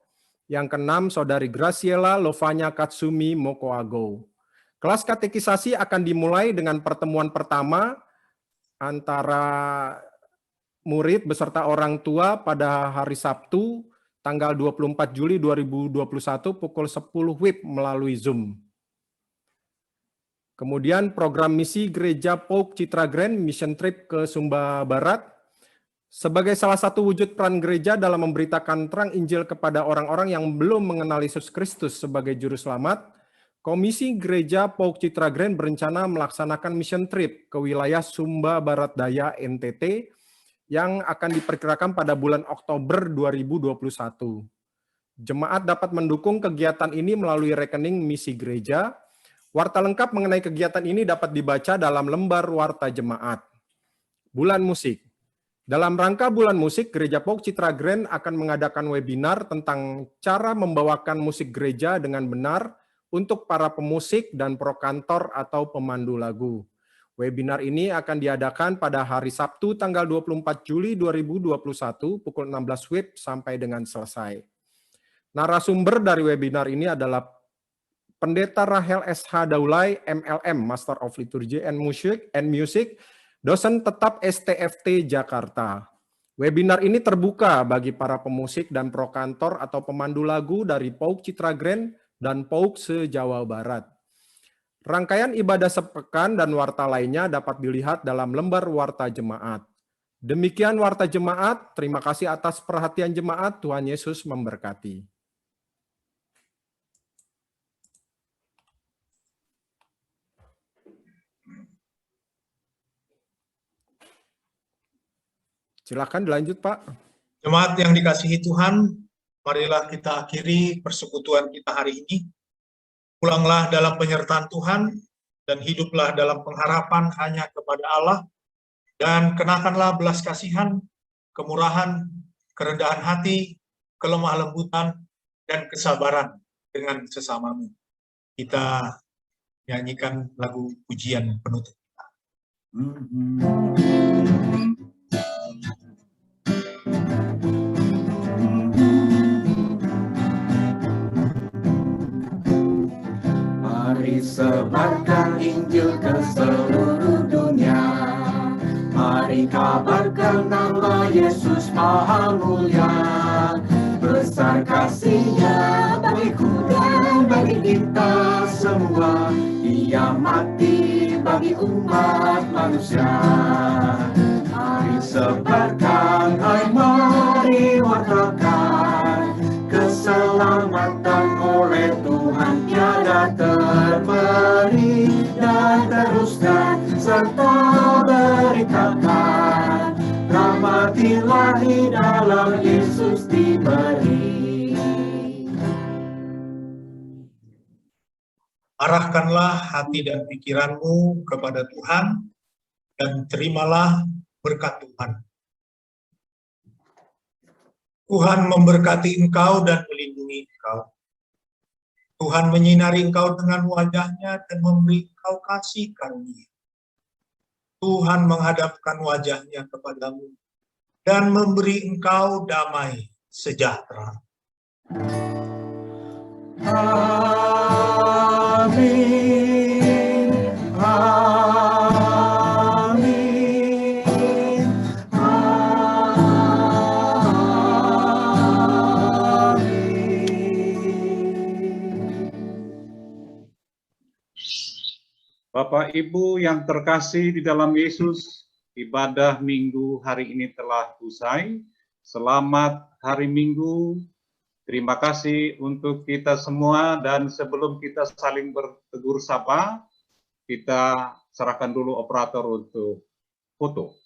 yang keenam Saudari Graciela Lovanya Katsumi Mokoago. Kelas katekisasi akan dimulai dengan pertemuan pertama antara murid beserta orang tua pada hari Sabtu tanggal 24 Juli 2021 pukul 10 WIB melalui Zoom. Kemudian program misi Gereja Pauk Citra Grand Mission Trip ke Sumba Barat sebagai salah satu wujud peran gereja dalam memberitakan terang Injil kepada orang-orang yang belum mengenal Yesus Kristus sebagai juru selamat. Komisi Gereja Pauk Citra Grand berencana melaksanakan mission trip ke wilayah Sumba Barat Daya NTT yang akan diperkirakan pada bulan Oktober 2021. Jemaat dapat mendukung kegiatan ini melalui rekening misi gereja. Warta lengkap mengenai kegiatan ini dapat dibaca dalam lembar warta jemaat. Bulan musik. Dalam rangka bulan musik, Gereja Pauk Citra Grand akan mengadakan webinar tentang cara membawakan musik gereja dengan benar untuk para pemusik dan prokantor atau pemandu lagu. Webinar ini akan diadakan pada hari Sabtu tanggal 24 Juli 2021 pukul 16 WIB sampai dengan selesai. Narasumber dari webinar ini adalah Pendeta Rahel S.H. Daulay, MLM, Master of Liturgy and Music, dosen tetap STFT Jakarta. Webinar ini terbuka bagi para pemusik dan prokantor atau pemandu lagu dari Pauk Citra Grand dan Pauk se-Jawa Barat. Rangkaian ibadah sepekan dan warta lainnya dapat dilihat dalam lembar warta jemaat. Demikian warta jemaat, terima kasih atas perhatian jemaat, Tuhan Yesus memberkati. Silakan dilanjut, Pak. Jemaat yang dikasihi Tuhan, marilah kita akhiri persekutuan kita hari ini. Pulanglah dalam penyertaan Tuhan dan hiduplah dalam pengharapan hanya kepada Allah, dan kenakanlah belas kasihan, kemurahan, kerendahan hati, kelemah lembutan, dan kesabaran dengan sesamamu. Kita nyanyikan lagu pujian penutup kita. Mari sebarkan Injil ke seluruh dunia. Mari kabarkan nama Yesus Maha Mulia. Besar kasih-Nya bagiku dan bagi kita semua. Dia mati bagi umat manusia. Mari sebarkan, hai mari wartakan. Keselamatan oleh Tuhan tiada terberi, dan teruskan serta beritakan rahmat ilahi dalam Yesus diberi. Arahkanlah hati dan pikiranmu kepada Tuhan dan terimalah berkat Tuhan. Tuhan memberkati engkau dan melindungi engkau. Tuhan menyinari engkau dengan wajah-Nya dan memberi engkau kasih karunia. Tuhan menghadapkan wajah-Nya kepadamu dan memberi engkau damai sejahtera. Amin. Amin. Bapak Ibu yang terkasih di dalam Yesus, ibadah minggu hari ini telah usai. Selamat hari Minggu. Terima kasih untuk kita semua, dan sebelum kita saling bertegur sapa, kita serahkan dulu operator untuk foto.